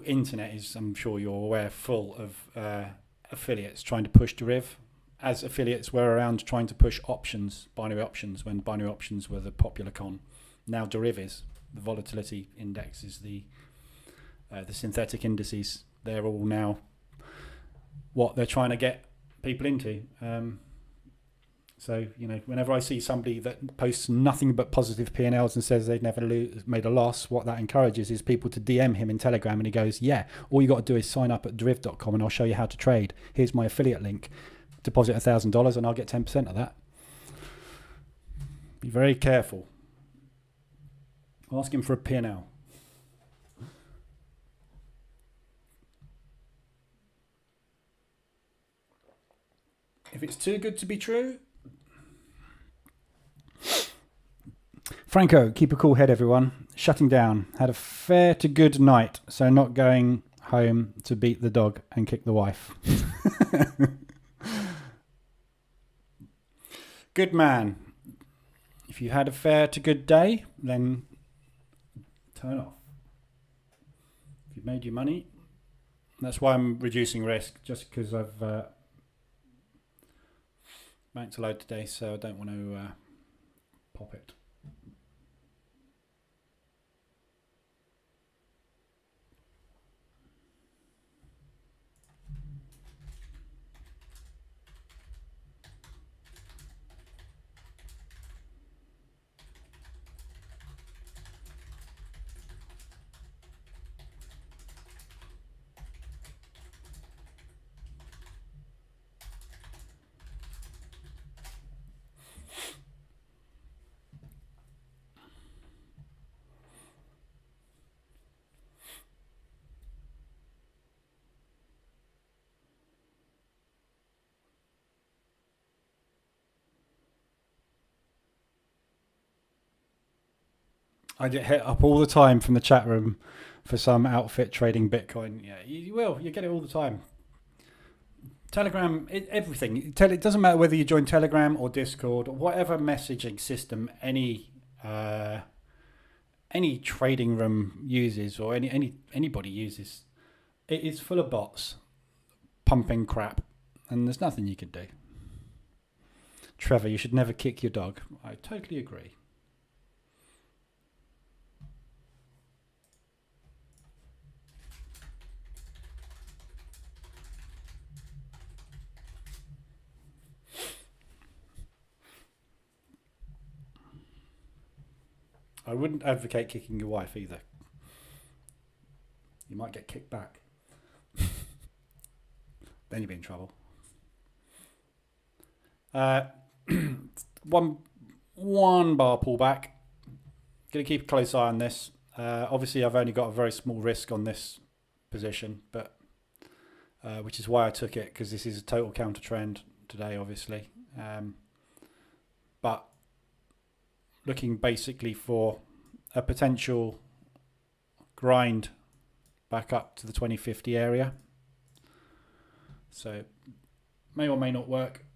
internet is, I'm sure you're aware, full of affiliates trying to push deriv, as affiliates were around trying to push options, binary options, when binary options were the popular con. Now deriv is. The volatility index is the synthetic indices. They're all now what they're trying to get people into. So, whenever I see somebody that posts nothing but positive P&Ls and says they've never made a loss, what that encourages is people to DM him in Telegram, and he goes, yeah, all you got to do is sign up at deriv.com and I'll show you how to trade. Here's my affiliate link. Deposit $1,000 and I'll get 10% of that. Be very careful. Ask him for a P&L. If it's too good to be true. Franco, keep a cool head, everyone. Shutting down. Had a fair to good night, so not going home to beat the dog and kick the wife. Good man. If you had a fair to good day, then turn off. If you've made your money, that's why I'm reducing risk, just because I've banked a load today, so I don't want to pop it. I get hit up all the time from the chat room for some outfit trading Bitcoin. Yeah, you will. You get it all the time. Telegram, everything. It doesn't matter whether you join Telegram or Discord or whatever messaging system any trading room uses, or anybody uses. It is full of bots pumping crap, and there's nothing you can do. Trevor, you should never kick your dog. I totally agree. I wouldn't advocate kicking your wife either. You might get kicked back. Then you'll be in trouble. One bar pullback. Going to keep a close eye on this. Obviously, I've only got a very small risk on this position, but which is why I took it, because this is a total counter trend today, obviously. But looking basically for a potential grind back up to the 2050 area. So may or may not work.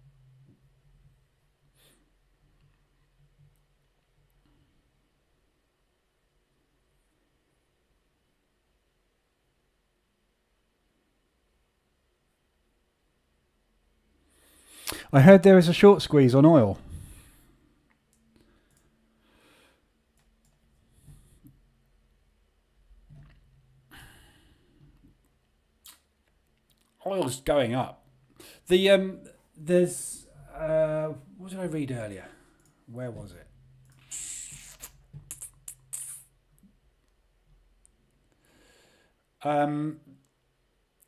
I heard there is a short squeeze on oil. Oil's going up. There's what did I read earlier? Where was it?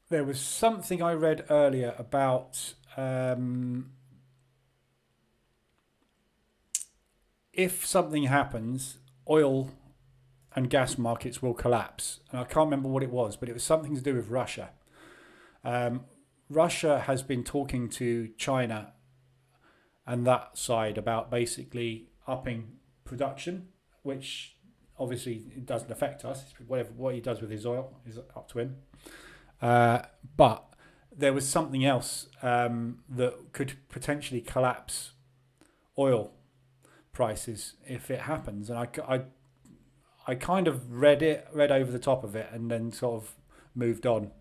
There was something I read earlier about if something happens, oil and gas markets will collapse. And I can't remember what it was, but it was something to do with Russia. Russia has been talking to China and that side about basically upping production, which obviously it doesn't affect us. What he does with his oil is up to him. But there was something else that could potentially collapse oil prices if it happens, and I kind of read over the top of it, and then sort of moved on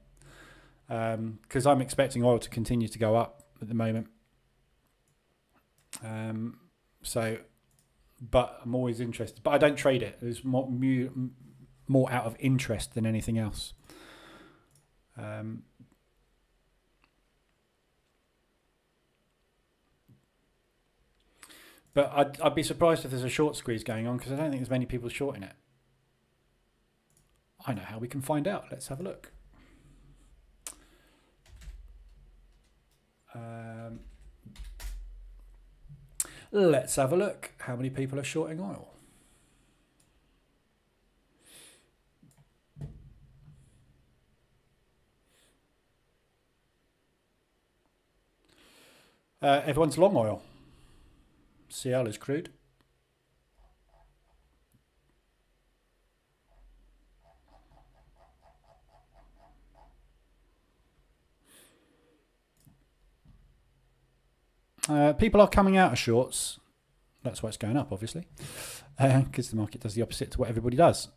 because I'm expecting oil to continue to go up at the moment. But I'm always interested. But I don't trade it. It's more out of interest than anything else. But I'd be surprised if there's a short squeeze going on, because I don't think there's many people shorting it. I know how we can find out. Let's have a look. Let's have a look. How many people are shorting oil? Everyone's long oil. CL is crude. People are coming out of shorts. That's why it's going up, obviously, because the market does the opposite to what everybody does.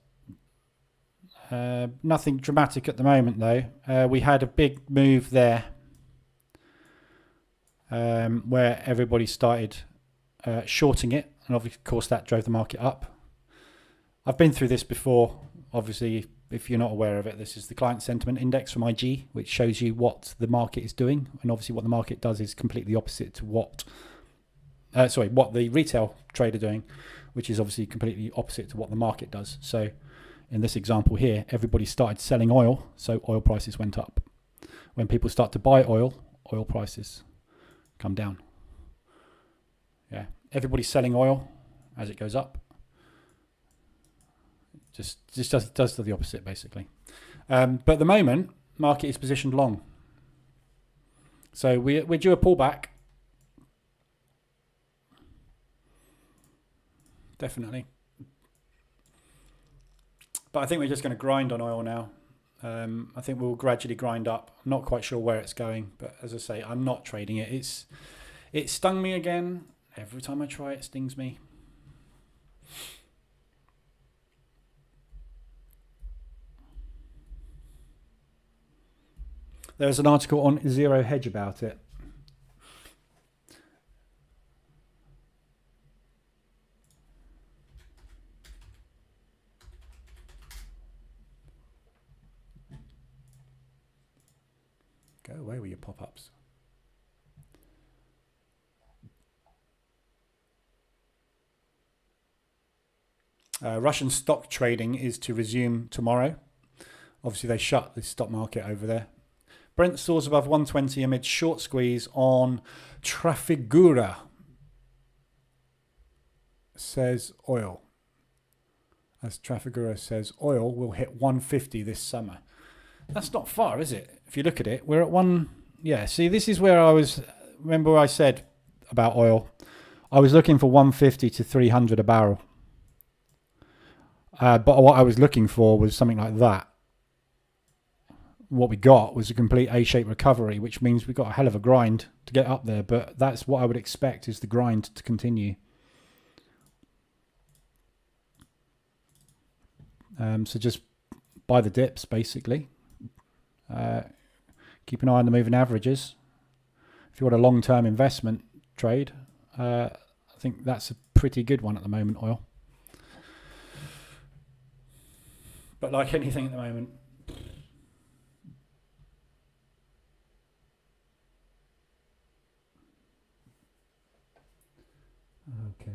Nothing dramatic at the moment, though. We had a big move there where everybody started shorting it, and of course that drove the market up. I've been through this before. Obviously, if you're not aware of it, this is the client sentiment index from IG, which shows you what the market is doing, and obviously what the market does is completely opposite to what the retail trader doing, which is obviously completely opposite to what the market does. So in this example here, everybody started selling oil, so oil prices went up. When people start to buy oil, oil prices come down. Yeah, everybody's selling oil as it goes up. Just does the opposite, basically. But at the moment, market is positioned long. So we're due a pullback. Definitely. But I think we're just going to grind on oil now. I think we'll gradually grind up. I'm not quite sure where it's going, but as I say, I'm not trading it. It stung me again. Every time I try it stings me. There's an article on Zero Hedge about it. Go away with your pop-ups. Russian stock trading is to resume tomorrow. Obviously, they shut the stock market over there. Brent soars above 120 amid short squeeze on Trafigura, says oil. As Trafigura says, oil will hit 150 this summer. That's not far, is it? If you look at it, we're at one. Yeah, see, this is where remember I said about oil. I was looking for 150 to 300 a barrel. But what I was looking for was something like that. What we got was a complete A-shaped recovery, which means we got a hell of a grind to get up there. But that's what I would expect, is the grind to continue. So just buy the dips, basically. Keep an eye on the moving averages. If you want a long-term investment trade, I think that's a pretty good one at the moment, oil. But like anything at the moment, okay.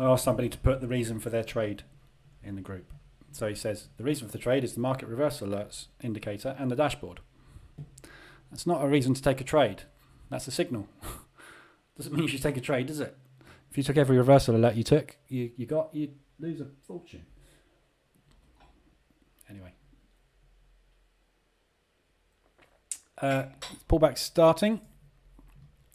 I asked somebody to put the reason for their trade in the group. So he says, the reason for the trade is the market reversal alerts indicator and the dashboard. That's not a reason to take a trade. That's a signal. Doesn't mean you should take a trade, does it? If you took every reversal alert you took, you'd lose a fortune. Anyway. Pullback starting.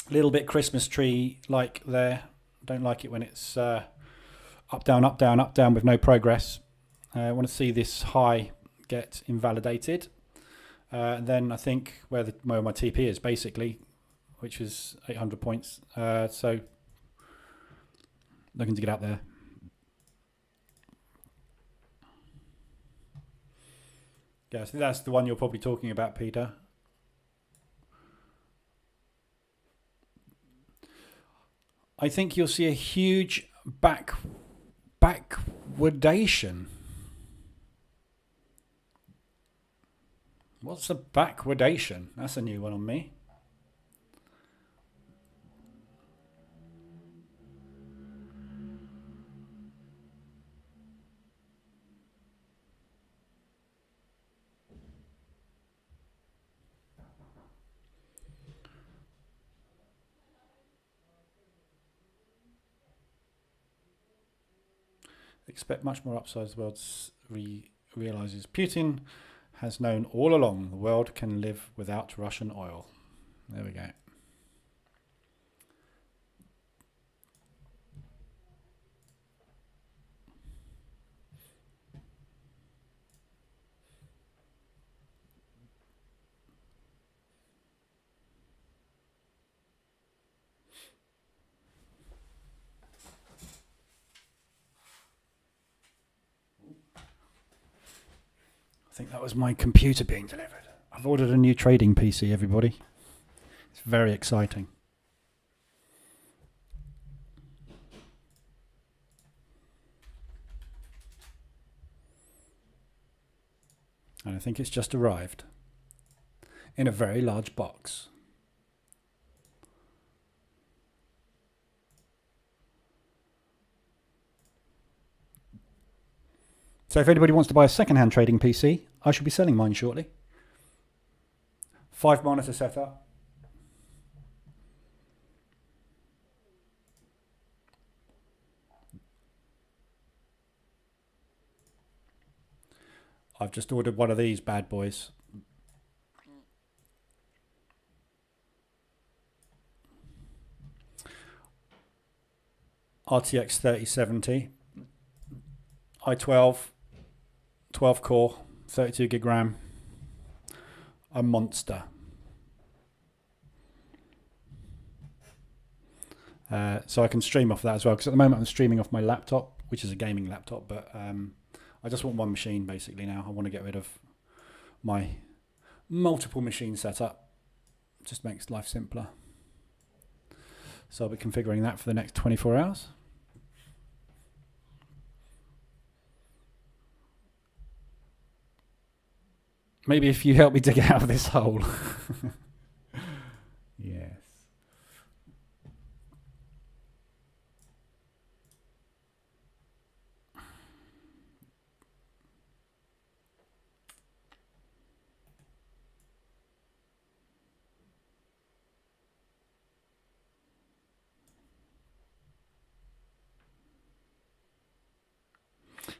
A little bit Christmas tree like there. Don't like it when it's up, down, up, down, up, down with no progress. I want to see this high get invalidated. And then I think where my TP is basically, which is 800 points. So looking to get out there. Yeah, so that's the one you're probably talking about, Peter. I think you'll see a huge backwardation. What's a backwardation? That's a new one on me. Expect much more upside as the world realizes. Putin has known all along the world can live without Russian oil. There we go. I think that was my computer being delivered. I've ordered a new trading PC, everybody. It's very exciting. And I think it's just arrived in a very large box. So if anybody wants to buy a second-hand trading PC, I shall be selling mine shortly. 5 monitor setup. I've just ordered one of these bad boys. RTX 3070. i12. 12 core, 32 gig RAM, a monster. So I can stream off that as well, because at the moment I'm streaming off my laptop, which is a gaming laptop, but I just want one machine basically now. I want to get rid of my multiple machine setup. Just makes life simpler. So I'll be configuring that for the next 24 hours. Maybe if you help me dig out of this hole. Yes.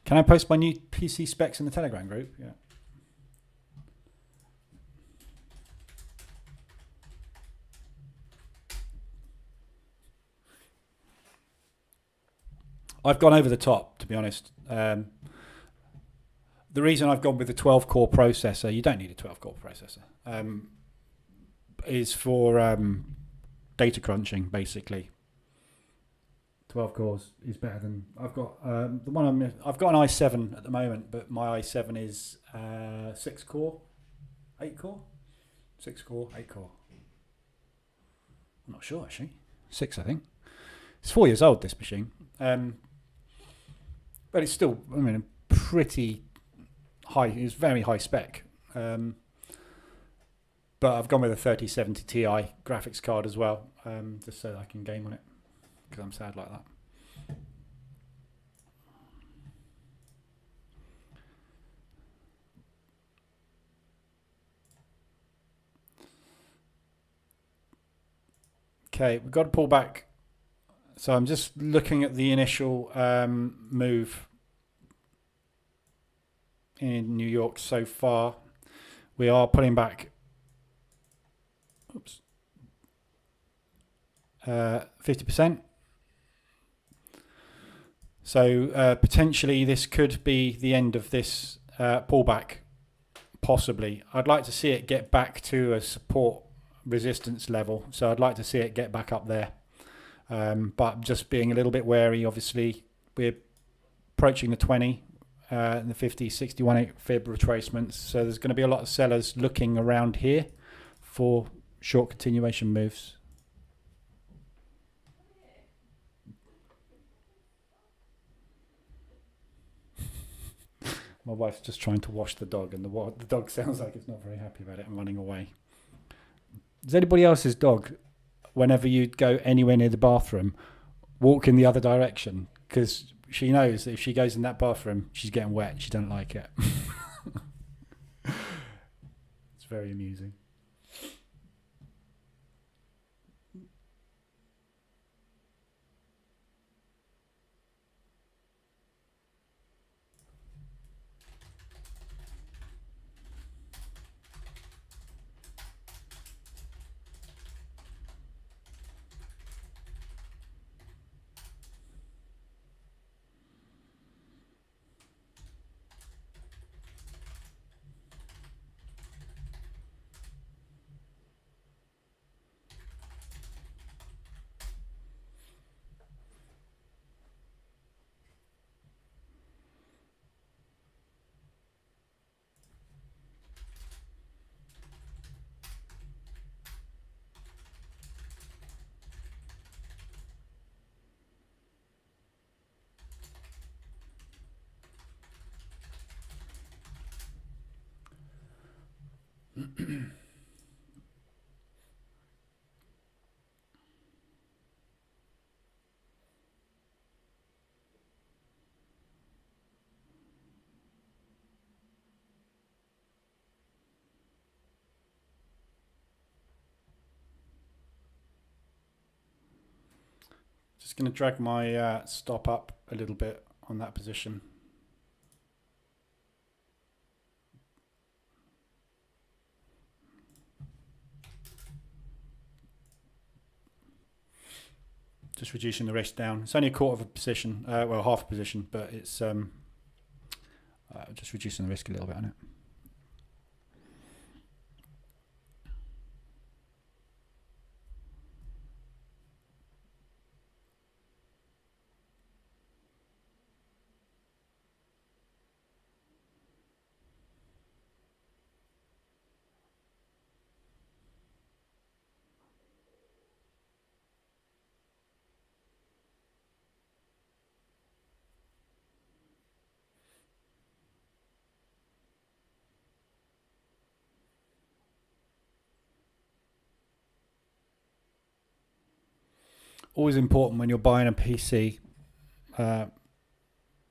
Can I post my new PC specs in the Telegram group? Yeah. I've gone over the top, to be honest. The reason I've gone with the 12-core processor, you don't need a 12-core processor, is for data crunching, basically. 12 cores is better than I've got. I've got an i7 at the moment, but my i7 is 6 core, 8 core, 6 core, 8 core. I'm not sure actually. 6, I think. It's 4 years old, this machine. But it's still, I mean, pretty high. It's very high spec. But I've gone with a 3070 Ti graphics card as well, just so that I can game on it, because I'm sad like that. Okay, we've got to pull back. So I'm just looking at the initial move in New York so far. We are pulling back. Oops. 50%. So potentially this could be the end of this pullback, possibly. I'd like to see it get back to a support resistance level. So I'd like to see it get back up there. But just being a little bit wary, obviously. We're approaching the 20 and the 50, 61 fib retracements. So there's going to be a lot of sellers looking around here for short continuation moves. My wife's just trying to wash the dog, and the dog sounds like it's not very happy about it and running away. Does anybody else's dog, whenever you go anywhere near the bathroom, walk in the other direction? Because she knows that if she goes in that bathroom, she's getting wet. She don't like it. It's very amusing. Just going to drag my stop up a little bit on that position. Just reducing the risk down. It's only a quarter of a position, well, half a position, but it's just reducing the risk a little bit on it. Always important when you're buying a PC,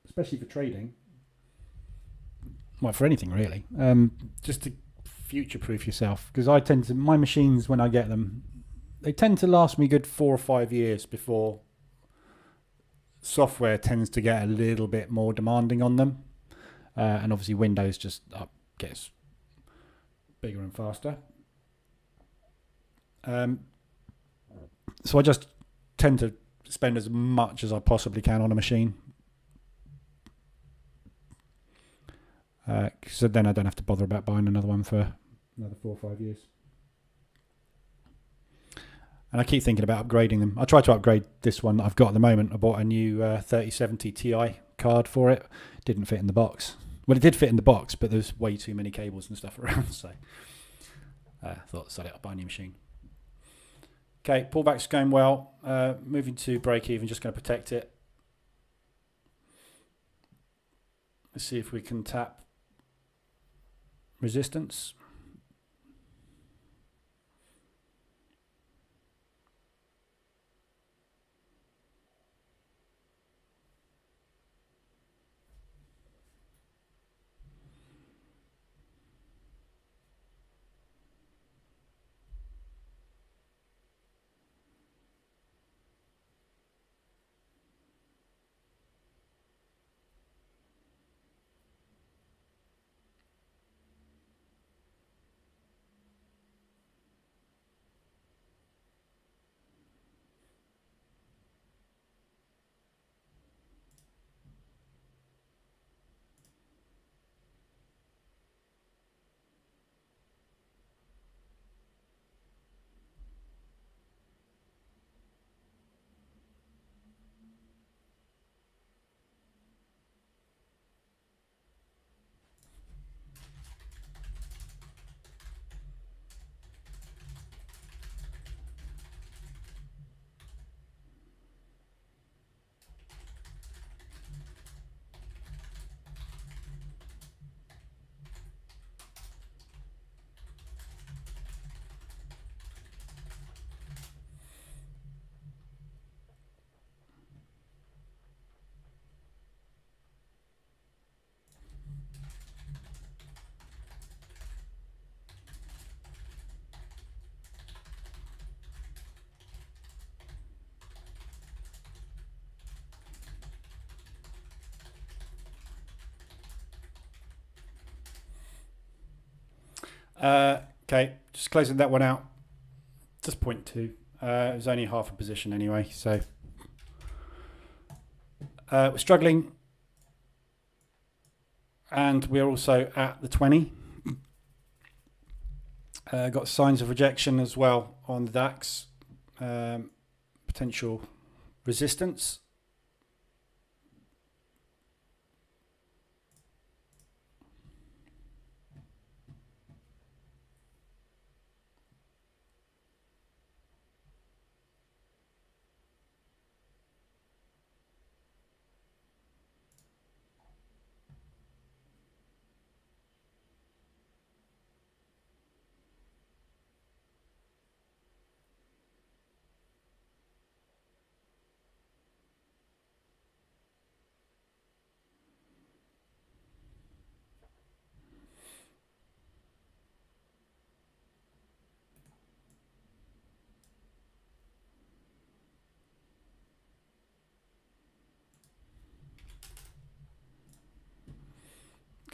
especially for trading, well, for anything really, just to future-proof yourself. Because I tend to, my machines, when I get them, they tend to last me good 4 or 5 years before software tends to get a little bit more demanding on them. And obviously Windows just gets bigger and faster. So I just tend to spend as much as I possibly can on a machine. So then I don't have to bother about buying another one for another 4 or 5 years. And I keep thinking about upgrading them. I tried to upgrade this one that I've got at the moment. I bought a new 3070 Ti card for it. Didn't fit in the box. Well, it did fit in the box, but there's way too many cables and stuff around. So I thought, sell it, I'll buy a new machine. Okay, pullback's going well. Moving to break even, just going to protect it. Let's see if we can tap resistance. Okay, just closing that one out. Just 0.2. It was only half a position anyway, so we're struggling, and we're also at the 20. Got signs of rejection as well on the DAX. Potential resistance.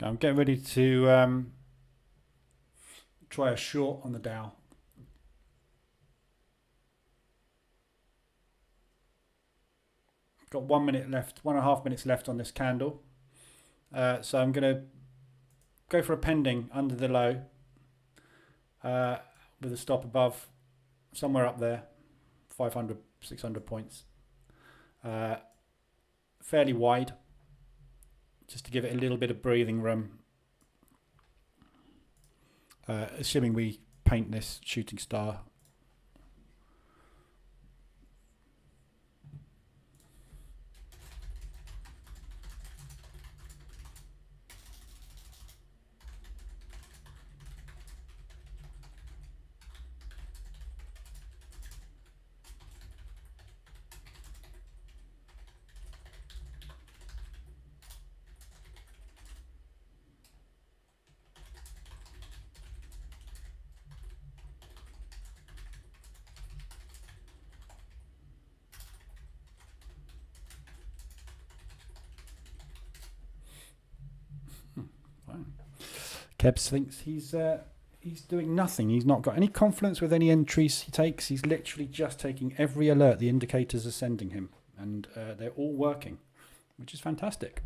Okay, I'm getting ready to try a short on the Dow. Got 1 minute left, 1.5 minutes left on this candle. So I'm going to go for a pending under the low with a stop above, somewhere up there, 500, 600 points. Fairly wide, just to give it a little bit of breathing room. Assuming we paint this shooting star. Kebs thinks he's doing nothing. He's not got any confidence with any entries he takes. He's literally just taking every alert the indicators are sending him, and they're all working, which is fantastic.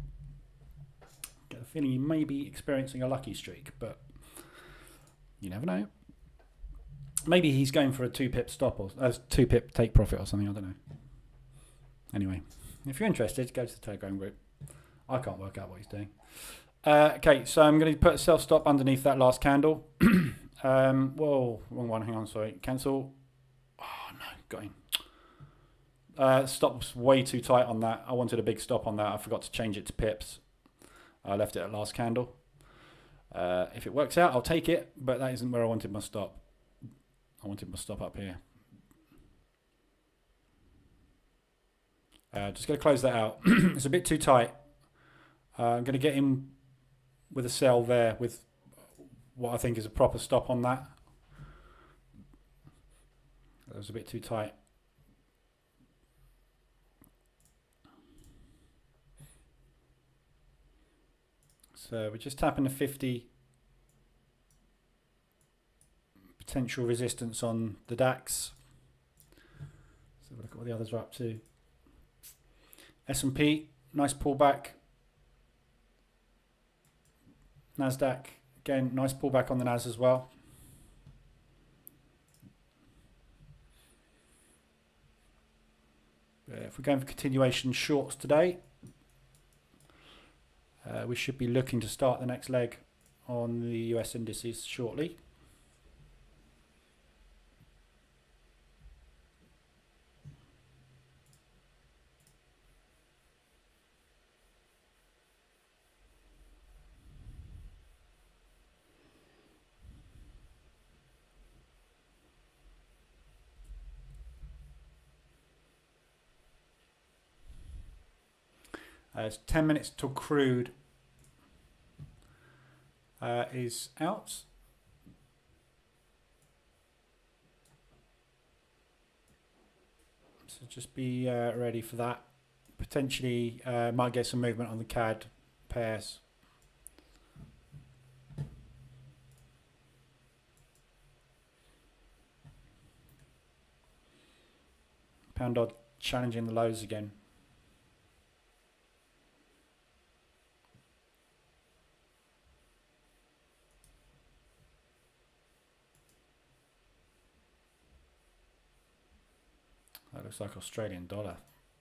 Get the feeling he may be experiencing a lucky streak, but you never know. Maybe he's going for a 2-pip stop or a 2-pip take profit or something. I don't know. Anyway, if you're interested, go to the Telegram group. I can't work out what he's doing. Okay, so I'm going to put a self-stop underneath that last candle. Whoa, wrong one, hang on, sorry. Cancel. Oh, no, got in. Stop's way too tight on that. I wanted a big stop on that. I forgot to change it to pips. I left it at last candle. If it works out, I'll take it, but that isn't where I wanted my stop. I wanted my stop up here. Just going to close that out. It's a bit too tight. I'm going to get in with a sell there with what I think is a proper stop on that. That was a bit too tight. So we're just tapping the 50 potential resistance on the DAX. So look at what the others are up to. S&P, nice pullback. Nasdaq, again, nice pullback on the Nas as well. If we're going for continuation shorts today, we should be looking to start the next leg on the US indices shortly. It's 10 minutes till crude is out. So just be ready for that. Potentially might get some movement on the CAD pairs. Pound odd challenging the lows again. That looks like Australian dollar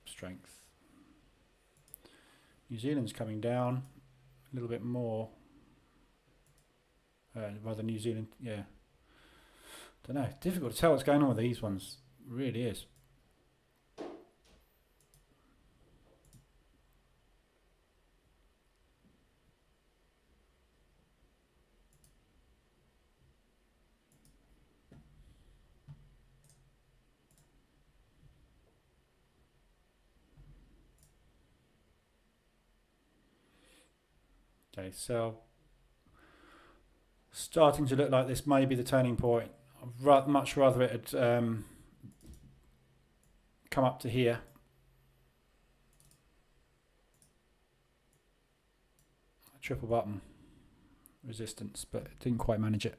strength. New Zealand's coming down a little bit more. Rather New Zealand, yeah. Don't know. Difficult to tell what's going on with these ones. It really is. Okay, so starting to look like this may be the turning point. I'd much rather it had come up to here. Triple bottom resistance, but it didn't quite manage it.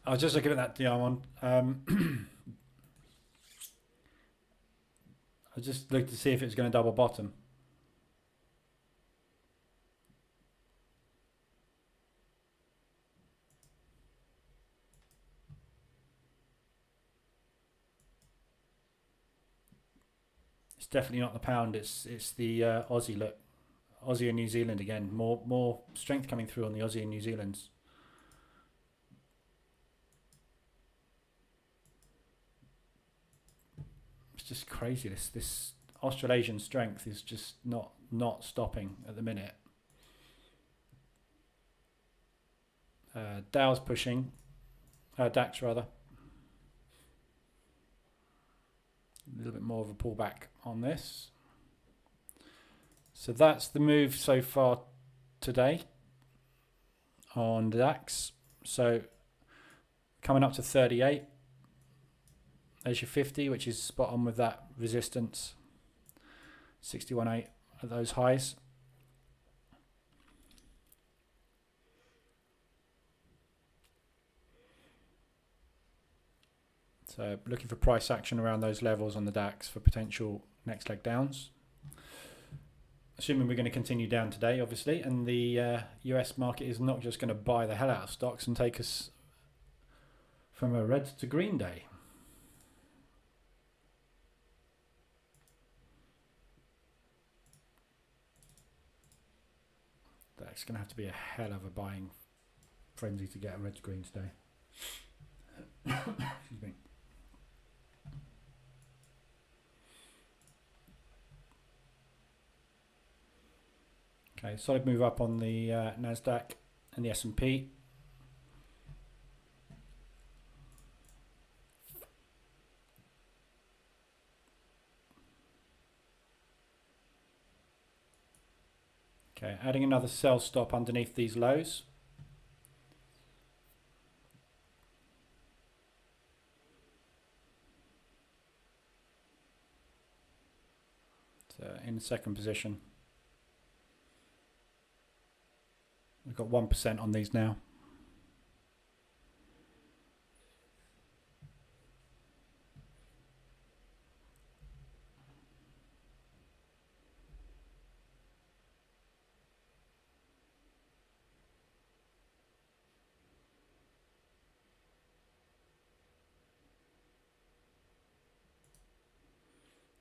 I was just looking at that diamond. I just looked to see if it was going to double bottom. It's definitely not the pound. It's the Aussie look. Aussie and New Zealand again. More strength coming through on the Aussie and New Zealand's. Just crazy. This Australasian strength is just not stopping at the minute. Dow's pushing, DAX rather. A little bit more of a pullback on this. So that's the move so far today on DAX. So coming up to 38. There's your 50, which is spot on with that resistance. 61.8 at those highs. So looking for price action around those levels on the DAX for potential next leg downs. Assuming we're going to continue down today, obviously, and the US market is not just going to buy the hell out of stocks and take us from a red to green day. That's going to have to be a hell of a buying frenzy to get a red to green today. Excuse me. Okay, solid move up on the Nasdaq and the S&P. Okay, adding another sell stop underneath these lows. So in the second position. We've got 1% on these now.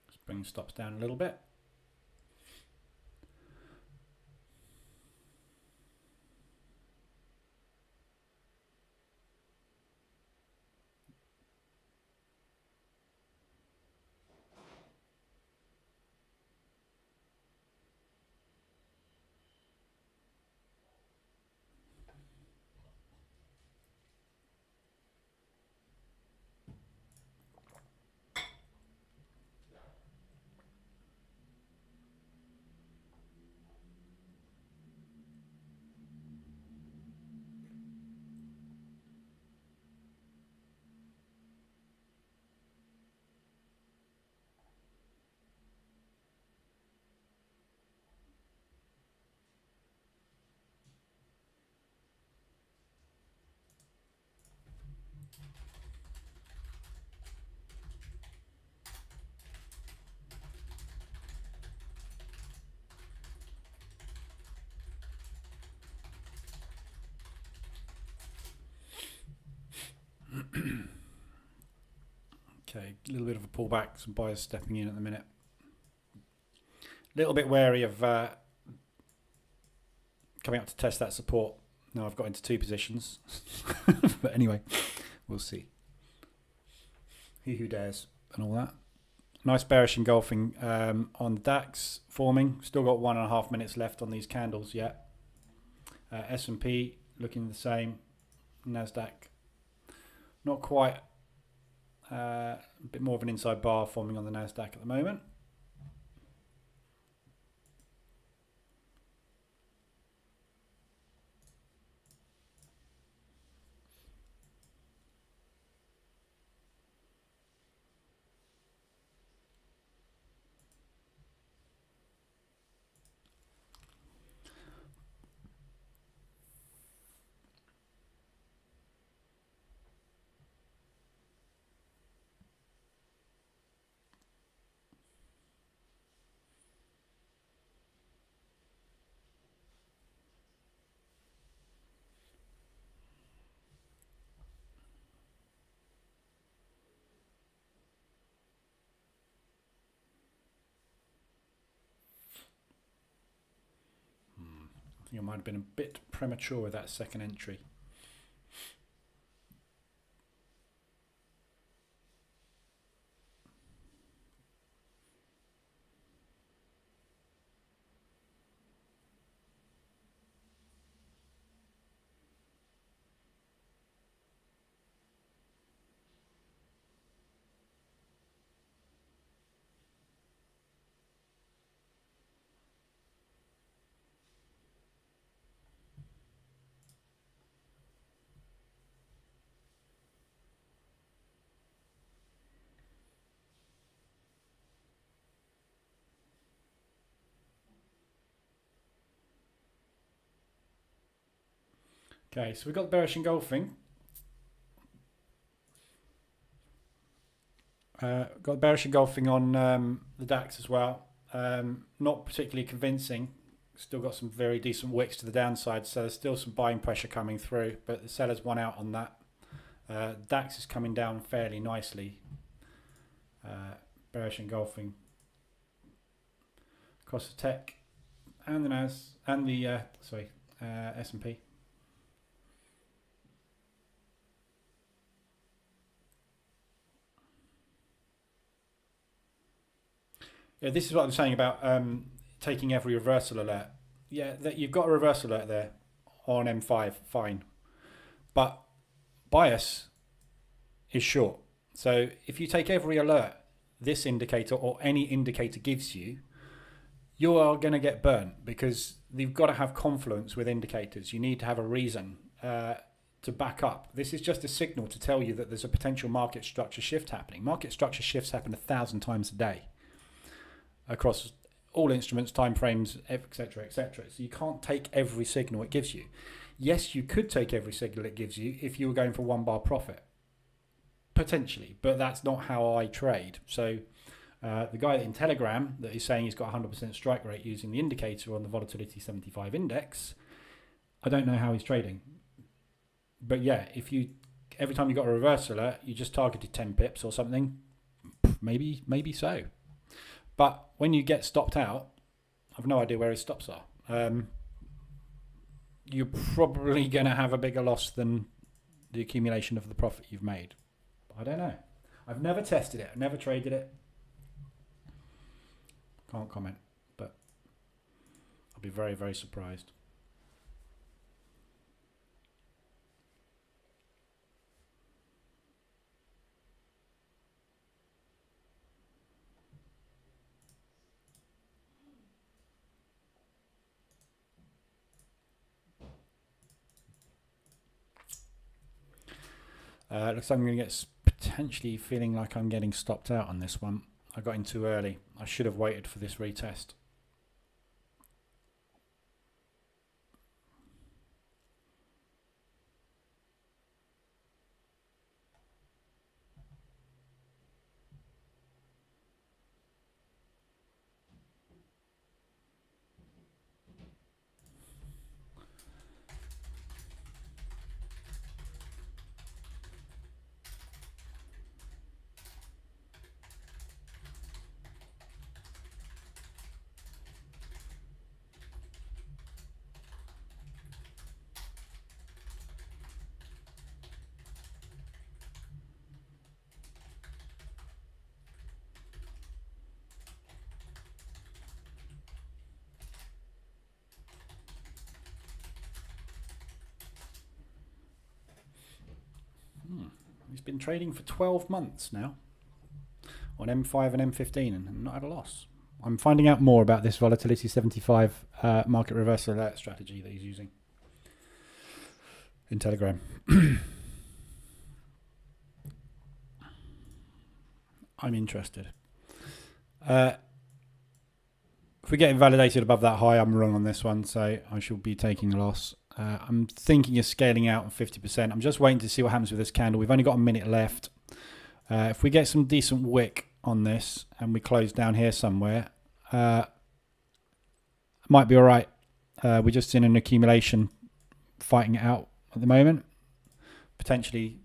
Let's bring stops down a little bit. Okay, a little bit of a pullback. Some buyers stepping in at the minute. A little bit wary of coming up to test that support. Now I've got into 2 positions. But anyway, we'll see. He who dares and all that. Nice bearish engulfing on DAX forming. Still got 1.5 minutes left on these candles yet. S&P looking the same. NASDAQ not quite. A bit more of an inside bar forming on the NASDAQ at the moment. I think I might have been a bit premature with that second entry. Okay, so we've got bearish engulfing. Got bearish engulfing on the DAX as well. Not particularly convincing. Still got some very decent wicks to the downside, so there's still some buying pressure coming through, but the sellers won out on that. DAX is coming down fairly nicely. Bearish engulfing across the tech and the NAS and the S&P. Yeah, this is what I'm saying about taking every reversal alert. Yeah, that you've got a reversal alert there on M5, fine. But bias is short. So if you take every alert this indicator or any indicator gives you, you are going to get burnt because you've got to have confluence with indicators. You need to have a reason to back up. This is just a signal to tell you that there's a potential market structure shift happening. Market structure shifts happen 1,000 times a day across all instruments, time frames, etc., etc. So you can't take every signal it gives you. Yes, you could take every signal it gives you if you were going for 1 bar profit, potentially, but that's not how I trade. So the guy in Telegram that is saying he's got 100% strike rate using the indicator on the volatility 75 index, I don't know how he's trading. But yeah, if you every time you got a reverse alert, you just targeted 10 pips or something, maybe so. But when you get stopped out, I've no idea where his stops are. You're probably going to have a bigger loss than the accumulation of the profit you've made. I don't know. I've never tested it. I've never traded it. Can't comment, but I'll be very, very surprised. Looks like I'm going to get potentially feeling like I'm getting stopped out on this one. I got in too early. I should have waited for this retest. He's been trading for 12 months now on M5 and M15 and not had a loss. I'm finding out more about this volatility 75 market reversal alert strategy that he's using in Telegram. I'm interested. If we get invalidated above that high, I'm wrong on this one, so I shall be taking a loss. I'm thinking of scaling out on 50%. I'm just waiting to see what happens with this candle. We've only got a minute left. If we get some decent wick on this and we close down here somewhere, might be all right. We're just in an accumulation, fighting it out at the moment. Potentially,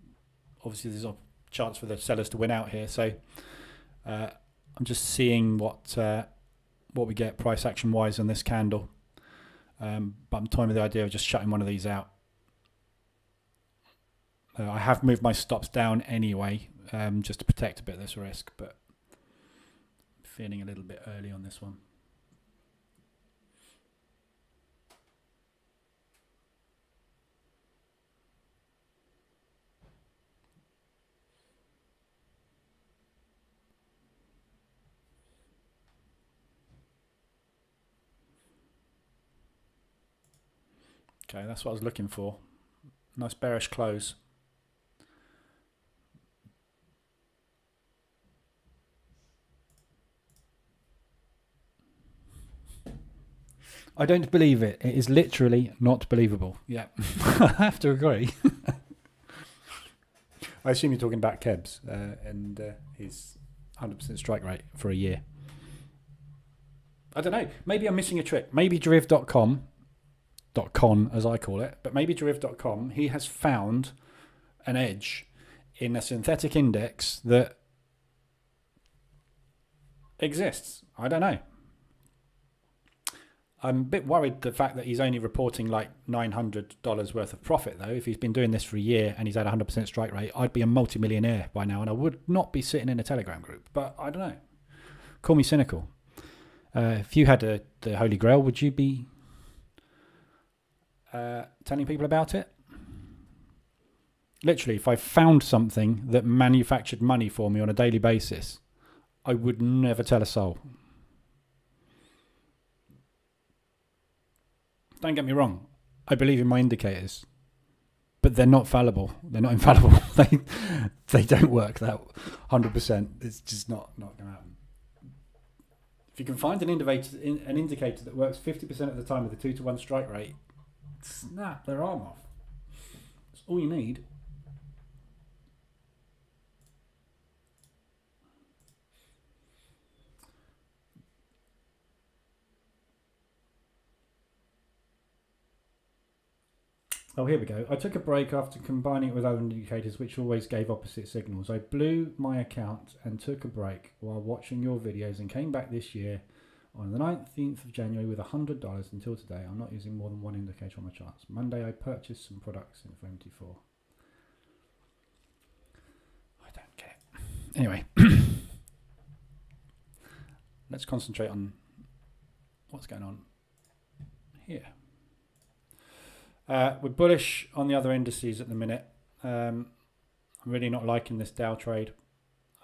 obviously, there's a chance for the sellers to win out here. So I'm just seeing what we get price action wise on this candle. But I'm toying with the idea of just shutting one of these out. I have moved my stops down anyway, just to protect a bit of this risk, but I'm feeling a little bit early on this one. Okay, that's what I was looking for. Nice bearish close. I don't believe it. It is literally not believable. Yeah, I have to agree. I assume you're talking about Kebs and his 100% strike rate for a year. I don't know. Maybe I'm missing a trick. Maybe deriv.com, .con as I call it, but maybe deriv.com, he has found an edge in a synthetic index that exists. I don't know. I'm a bit worried the fact that he's only reporting like $900 worth of profit though. If he's been doing this for a year and he's had 100% strike rate, I'd be a multimillionaire by now and I would not be sitting in a Telegram group. But I don't know. Call me cynical. If you had the Holy Grail, would you be telling people about it? Literally, if I found something that manufactured money for me on a daily basis, I would never tell a soul. Don't get me wrong. I believe in my indicators, but they're not fallible. They're not infallible. They don't work that 100%. It's just not going to happen. If you can find an indicator that works 50% of the time with a 2-to-1 strike rate, snap their arm off. That's all you need. Oh, here we go. I took a break after combining it with other indicators which always gave opposite signals. I blew my account and took a break while watching your videos and came back this year on the 19th of January with $100 until today. I'm not using more than one indicator on my charts. Monday I purchased some products in FMT4. I don't get it. Anyway, let's concentrate on what's going on here. We're bullish on the other indices at the minute. I'm really not liking this Dow trade.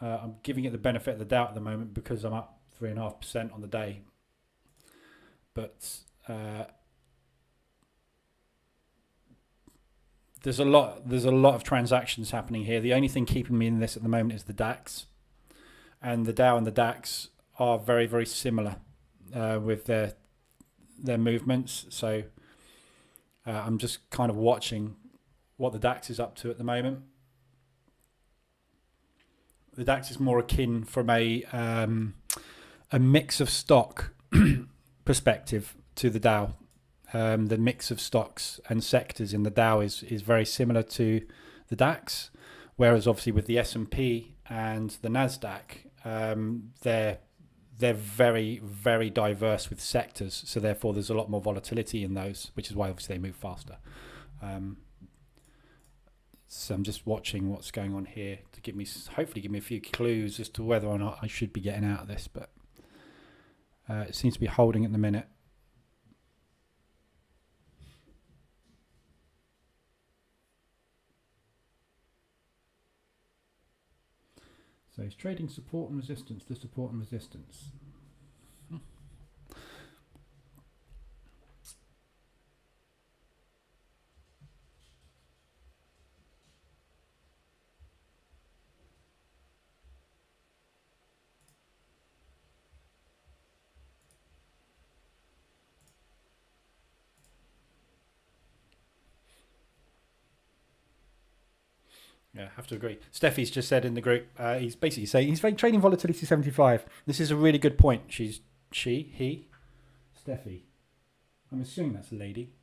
I'm giving it the benefit of the doubt at the moment because I'm up 3.5% on the day. But there's a lot of transactions happening here. The only thing keeping me in this at the moment is the DAX, and the Dow and the DAX are very, very similar with their movements. So I'm just kind of watching what the DAX is up to at the moment. The DAX is more akin from a mix of stock perspective to the Dow. The mix of stocks and sectors in the Dow is very similar to the DAX, whereas obviously with the S&P and the NASDAQ, they're very, very diverse with sectors, so therefore there's a lot more volatility in those, which is why obviously they move faster. So I'm just watching what's going on here to hopefully give me a few clues as to whether or not I should be getting out of this, but it seems to be holding at the minute. So he's trading support and resistance to support and resistance. Yeah, I have to agree. Steffi's just said in the group, he's basically saying he's trading volatility 75. This is a really good point. He, Steffi. I'm assuming that's a lady.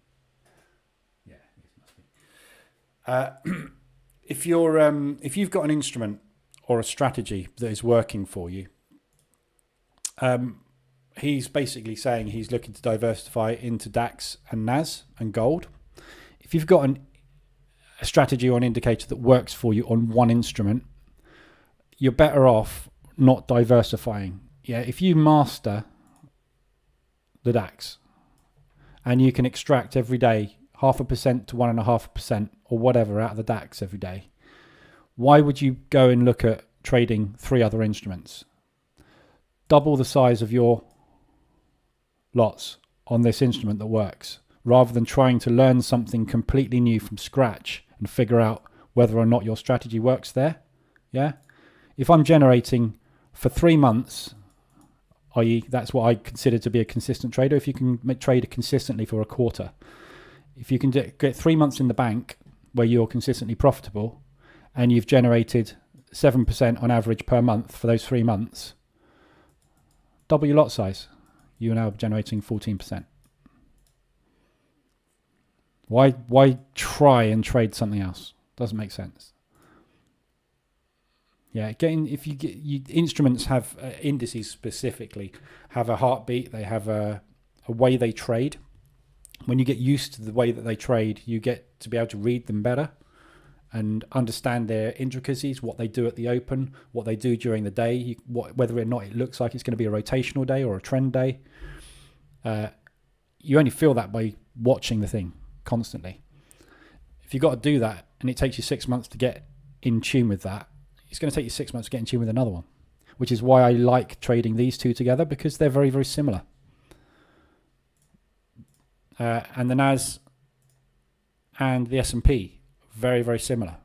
Yeah, it must be. If you've got an instrument or a strategy that is working for you, he's basically saying he's looking to diversify into DAX and NAS and gold. If you've got a strategy or an indicator that works for you on one instrument, you're better off not diversifying. Yeah, if you master the DAX and you can extract every day 0.5% to 1.5% or whatever out of the DAX every day, why would you go and look at trading 3 other instruments? Double the size of your lots on this instrument that works, rather than trying to learn something completely new from scratch and figure out whether or not your strategy works there. Yeah. If I'm generating for 3 months, i.e. that's what I consider to be a consistent trader. If you can trade consistently for a quarter, if you can get 3 months in the bank where you're consistently profitable and you've generated 7% on average per month for those 3 months, double your lot size. You're now generating 14%. Why try and trade something else? Doesn't make sense. Yeah, instruments have indices specifically have a heartbeat. They have a way they trade. When you get used to the way that they trade, you get to be able to read them better and understand their intricacies, what they do at the open, what they do during the day, whether or not it looks like it's going to be a rotational day or a trend day. You only feel that by watching the thing constantly. If you've got to do that and it takes you 6 months to get in tune with that, it's going to take you 6 months to get in tune with another one, which is why I like trading these two together, because they're very, very similar. And the NAS and the S&P, very, very similar.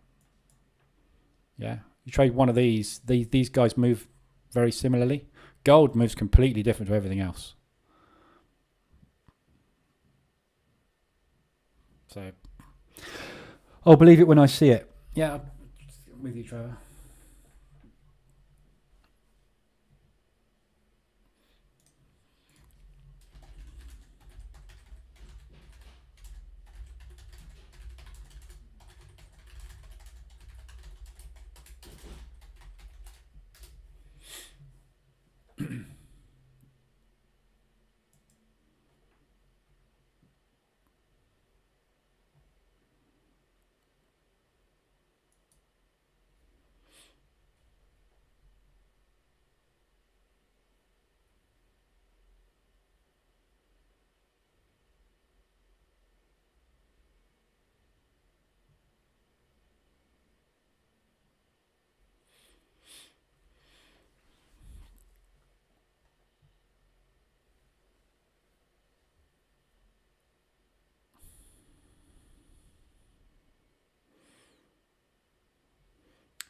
Yeah, you trade one of these guys move very similarly. Gold moves completely different to everything else. So I'll believe it when I see it. Yeah, I'm with you, Trevor.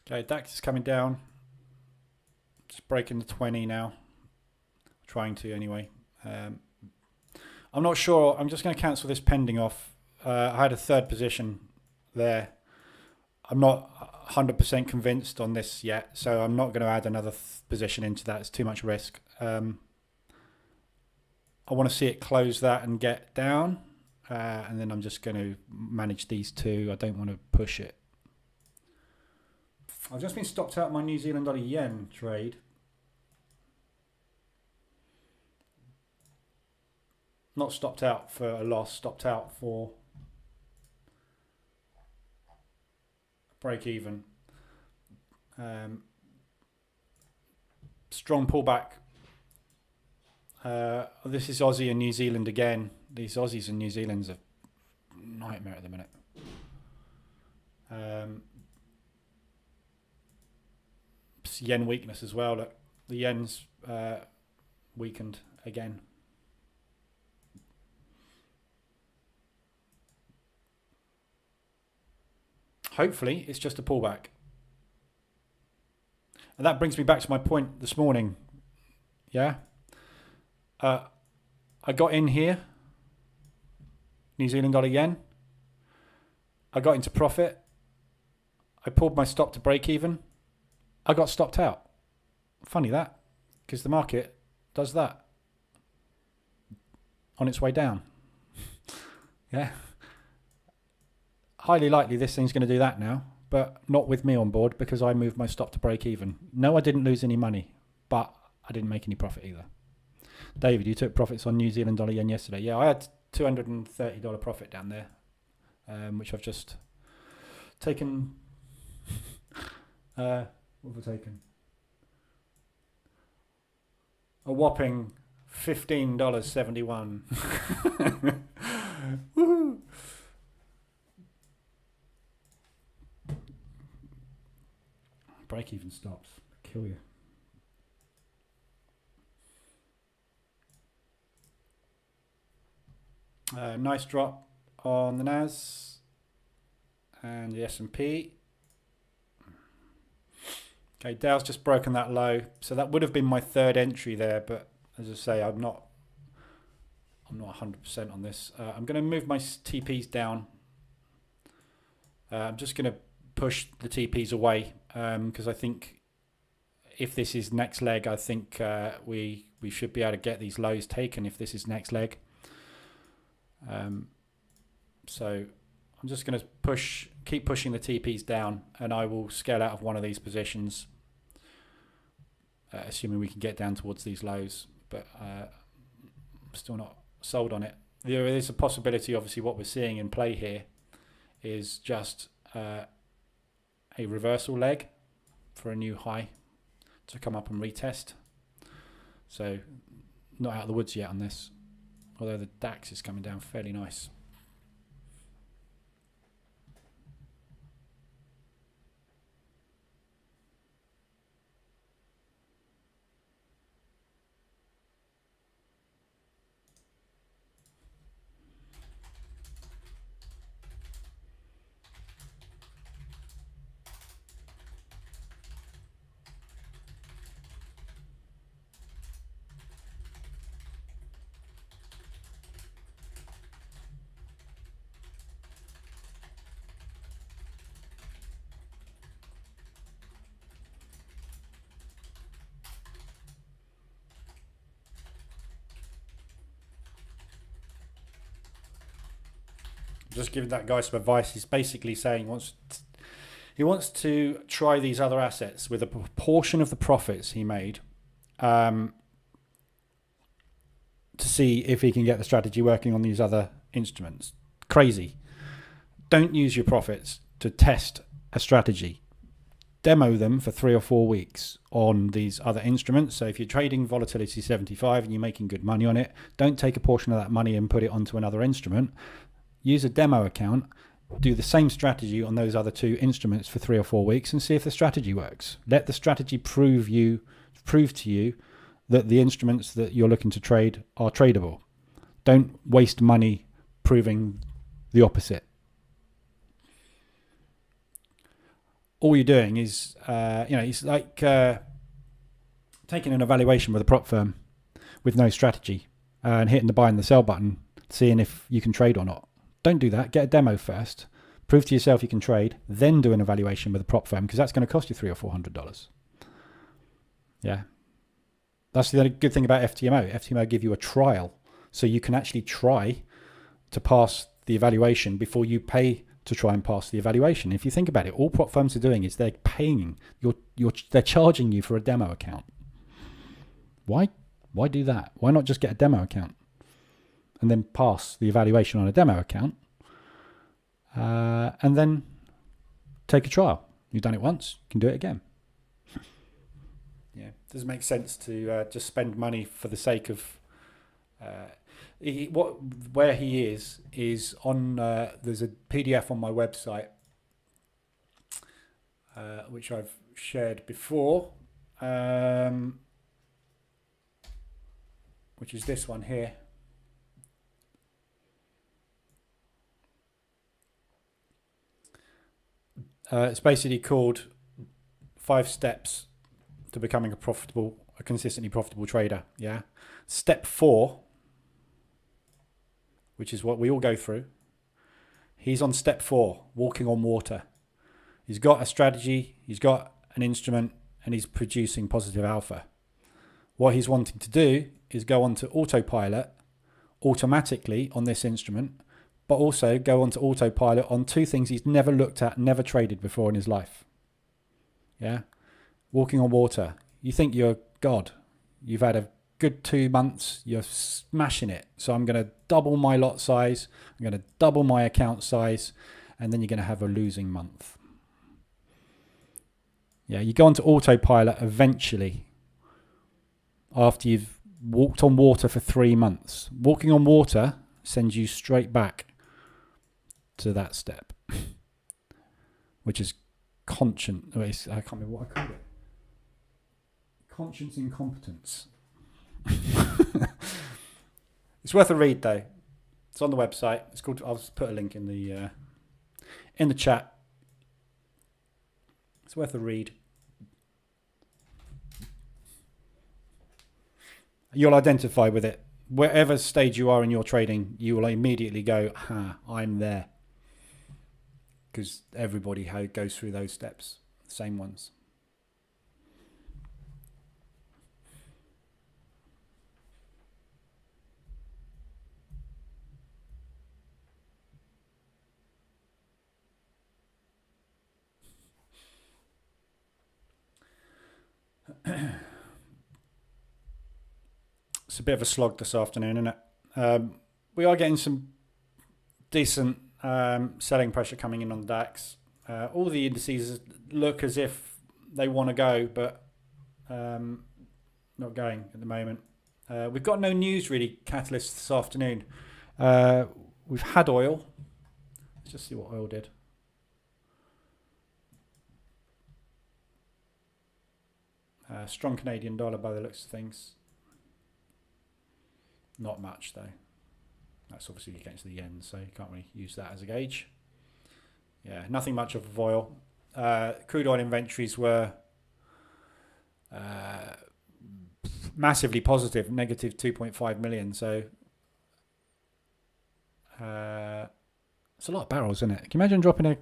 Okay, DAX is coming down. Just breaking the 20 now. Trying to anyway. I'm not sure. I'm just going to cancel this pending off. I had a third position there. I'm not 100% convinced on this yet, so I'm not going to add another position into that. It's too much risk. I want to see it close that and get down, and then I'm just going to manage these two. I don't want to push it. I've just been stopped out my New Zealand dollar yen trade. Not stopped out for a loss, stopped out for break even. Strong pullback. This is Aussie and New Zealand again. These Aussies and New Zealand's a nightmare at the minute. this yen weakness as well. Look, the yen's weakened again. Hopefully, it's just a pullback. And that brings me back to my point this morning. Yeah. I got in here. New Zealand dollar yen. I got into profit. I pulled my stop to break even. I got stopped out. Funny that, because the market does that on its way down. Yeah. Highly likely this thing's going to do that now, but not with me on board because I moved my stop to break even. No, I didn't lose any money, but I didn't make any profit either. David, you took profits on New Zealand dollar yen yesterday. Yeah, I had $230 profit down there, which I've just taken. What have I taken? A whopping $15.71. Woohoo! Break even stops. Kill you. Nice drop on the NAS and the S&P. Okay, Dow's just broken that low, so that would have been my third entry there. But as I say, I'm not 100% on this. I'm going to move my TPs down. I'm just going to push the TPs away because I think if this is next leg, I think we should be able to get these lows taken if this is next leg. So I'm just going to keep pushing the TPs down, and I will scale out of one of these positions, assuming we can get down towards these lows, but I'm still not sold on it. There is a possibility, obviously, what we're seeing in play here is just a reversal leg for a new high to come up and retest. So not out of the woods yet on this, although the DAX is coming down fairly nice. Just giving that guy some advice. He's basically saying he wants to try these other assets with a proportion of the profits he made to see if he can get the strategy working on these other instruments. Crazy. Don't use your profits to test a strategy. Demo them for 3 or 4 weeks on these other instruments. So if you're trading volatility 75 and you're making good money on it, don't take a portion of that money and put it onto another instrument. Use a demo account, do the same strategy on those other 2 instruments for 3 or 4 weeks and see if the strategy works. Let the strategy prove to you that the instruments that you're looking to trade are tradable. Don't waste money proving the opposite. All you're doing is, it's like taking an evaluation with a prop firm with no strategy and hitting the buy and the sell button, seeing if you can trade or not. Don't do that. Get a demo first. Prove to yourself you can trade. Then do an evaluation with a prop firm because that's going to cost you $300 or $400. Yeah. That's the good thing about FTMO. FTMO give you a trial so you can actually try to pass the evaluation before you pay to try and pass the evaluation. If you think about it, all prop firms are doing is they're paying, they're charging you for a demo account. Why do that? Why not just get a demo account and then pass the evaluation on a demo account and then take a trial? You've done it once, you can do it again. Yeah, it doesn't make sense to just spend money for the sake of where he is on. There's a PDF on my website which I've shared before. which is this one here. It's basically called 5 steps to becoming a consistently profitable trader. Yeah. Step 4, which is what we all go through. He's on step 4, walking on water. He's got a strategy, he's got an instrument, and he's producing positive alpha. What he's wanting to do is go onto autopilot automatically on this instrument, but also go onto autopilot on 2 things he's never looked at, never traded before in his life. Yeah. Walking on water. You think you're God. You've had a good 2 months. You're smashing it. So I'm going to double my lot size. I'm going to double my account size. And then you're going to have a losing month. Yeah, you go onto autopilot eventually after you've walked on water for 3 months. Walking on water sends you straight back to that step, which is conscience. I can't remember what I called it. Conscience incompetence. It's worth a read though. It's on the website. It's called. I'll put a link in the chat. It's worth a read. You'll identify with it. Wherever stage you are in your trading, you will immediately go, I'm there. Because everybody goes through those steps, the same ones. It's a bit of a slog this afternoon, isn't it? We are getting some decent selling pressure coming in on the DAX. All the indices look as if they want to go, but not going at the moment. We've got no news really catalyst this afternoon. We've had oil. Let's just see what oil did. Strong Canadian dollar by the looks of things. Not much though. That's obviously against the yen, so you can't really use that as a gauge. Yeah, nothing much of oil. Crude oil inventories were massively positive, negative 2.5 million. So it's a lot of barrels, isn't it? Can you imagine dropping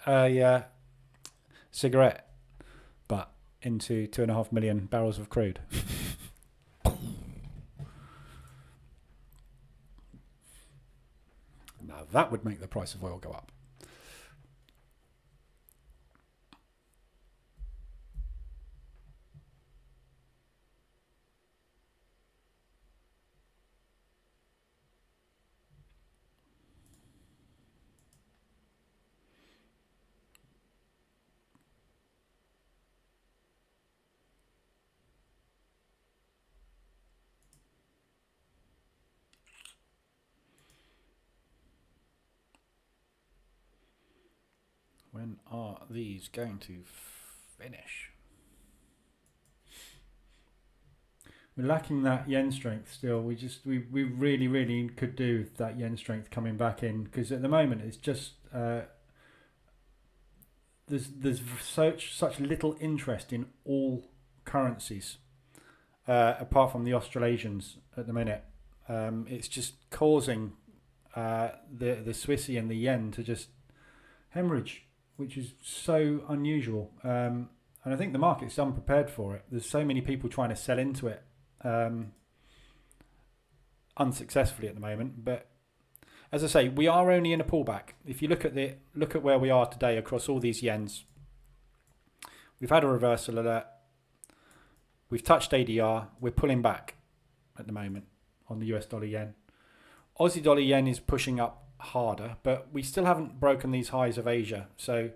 a cigarette butt into 2.5 million barrels of crude? Now that would make the price of oil go up. When are these going to finish? We're lacking that yen strength still. We really, really could do with that yen strength coming back in, because at the moment it's just there's such little interest in all currencies apart from the Australasians at the minute. It's just causing the Swissy and the yen to just hemorrhage, which is so unusual. And I think the market's unprepared for it. There's so many people trying to sell into it unsuccessfully at the moment. But as I say, we are only in a pullback. If you look at where we are today across all these yens, we've had a reversal alert. We've touched ADR. We're pulling back at the moment on the US dollar yen. Aussie dollar yen is pushing up harder, but we still haven't broken these highs of Asia. So,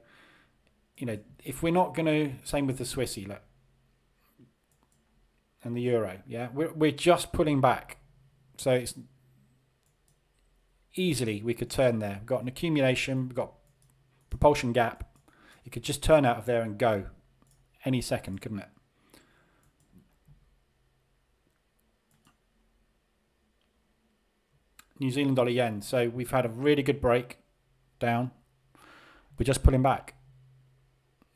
if we're not going to, same with the Swissy, look, and the euro, yeah, we're just pulling back. So it's easily we could turn there. We've got an accumulation, we've got propulsion gap. It could just turn out of there and go any second, couldn't it? New Zealand dollar yen. So we've had a really good break down. We're just pulling back.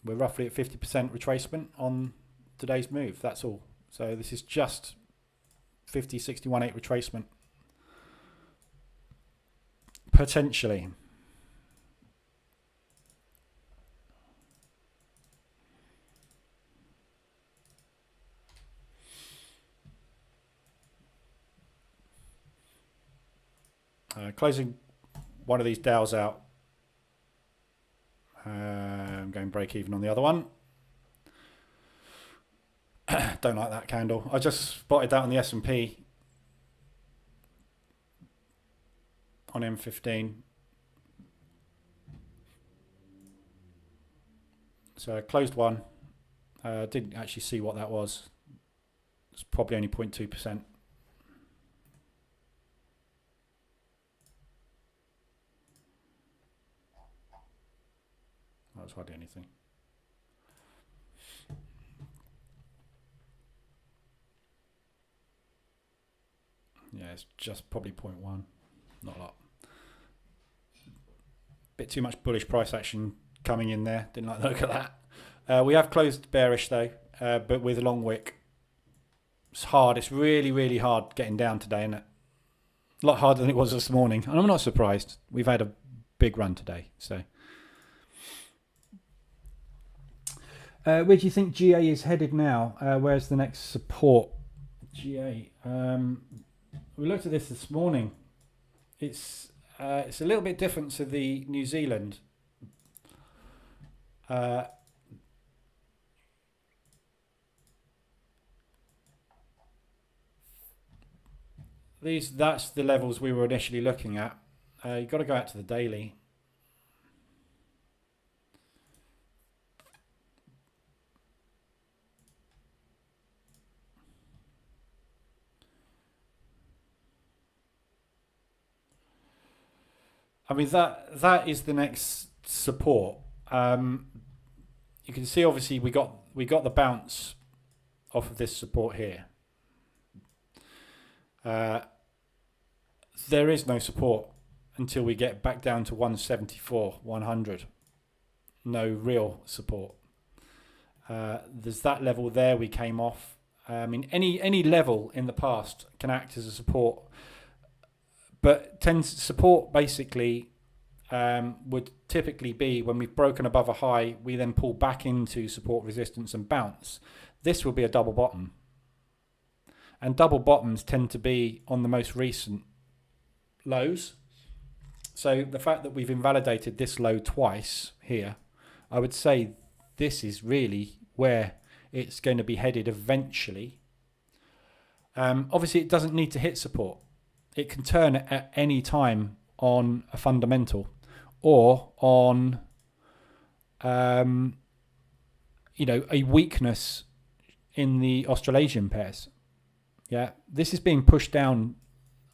We're roughly at 50% retracement on today's move. That's all. So this is just 50, 61.8 retracement. Potentially. Closing one of these Dows out. I'm going break even on the other one. Don't like that candle. I just spotted that on the S&P on M15. So I closed one. Didn't actually see what that was. It's probably only 0.2%. That was hardly anything. Yeah, it's just probably 0.1. Not a lot. Bit too much bullish price action coming in there. Didn't like the look at that. We have closed bearish though, but with a long wick. It's hard. It's really, really hard getting down today, isn't it? A lot harder than it was this morning. And I'm not surprised. We've had a big run today. So, where do you think GA is headed now? Where's the next support? GA. We looked at this morning. It's a little bit different to the New Zealand. That's the levels we were initially looking at. You've got to go out to the daily. I mean that is the next support. You can see obviously we got the bounce off of this support here. There is no support until we get back down to 174, 100. No real support. There's that level there we came off. I mean, any level in the past can act as a support, but support basically would typically be when we've broken above a high, we then pull back into support resistance and bounce. This will be a double bottom. And double bottoms tend to be on the most recent lows. So the fact that we've invalidated this low twice here, I would say this is really where it's going to be headed eventually. Obviously, it doesn't need to hit support. It can turn at any time on a fundamental or on a weakness in the Australasian pairs. Yeah, this is being pushed down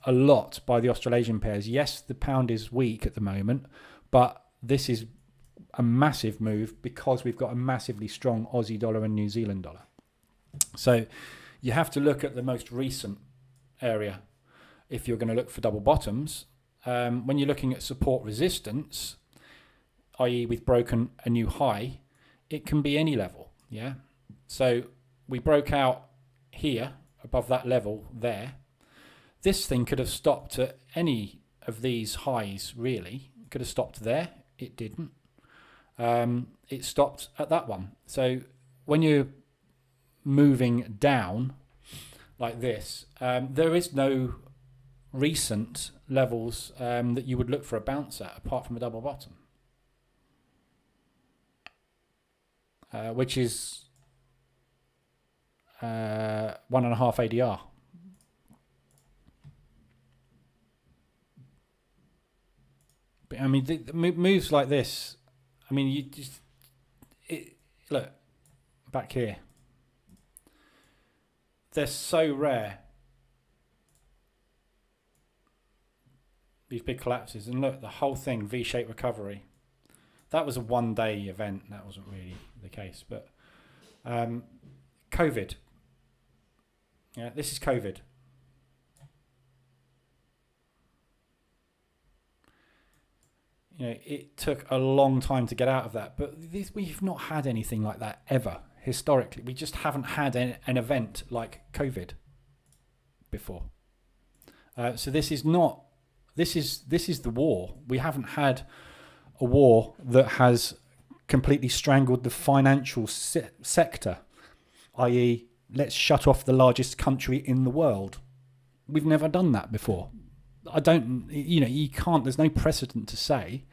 a lot by the Australasian pairs. Yes, the pound is weak at the moment, but this is a massive move because we've got a massively strong Aussie dollar and New Zealand dollar. So you have to look at the most recent area if you're going to look for double bottoms. When you're looking at support resistance, i.e. we've broken a new high, it can be any level. Yeah. So we broke out here above that level there. This thing could have stopped at any of these highs, really. It could have stopped there. It didn't. It stopped at that one. So when you're moving down like this, there is no recent levels that you would look for a bounce at apart from a double bottom, which is 1.5 ADR. But I mean, the moves like this, I mean, you just look back here. They're so rare. These big collapses, and look, the whole thing V-shaped recovery. That was a one-day event. That wasn't really the case, but COVID. Yeah, this is COVID. it took a long time to get out of that. But we've not had anything like that ever historically. We just haven't had an event like COVID before. So this is not. This is the war. We haven't had a war that has completely strangled the financial sector, i.e., let's shut off the largest country in the world. We've never done that before. You can't, there's no precedent to say,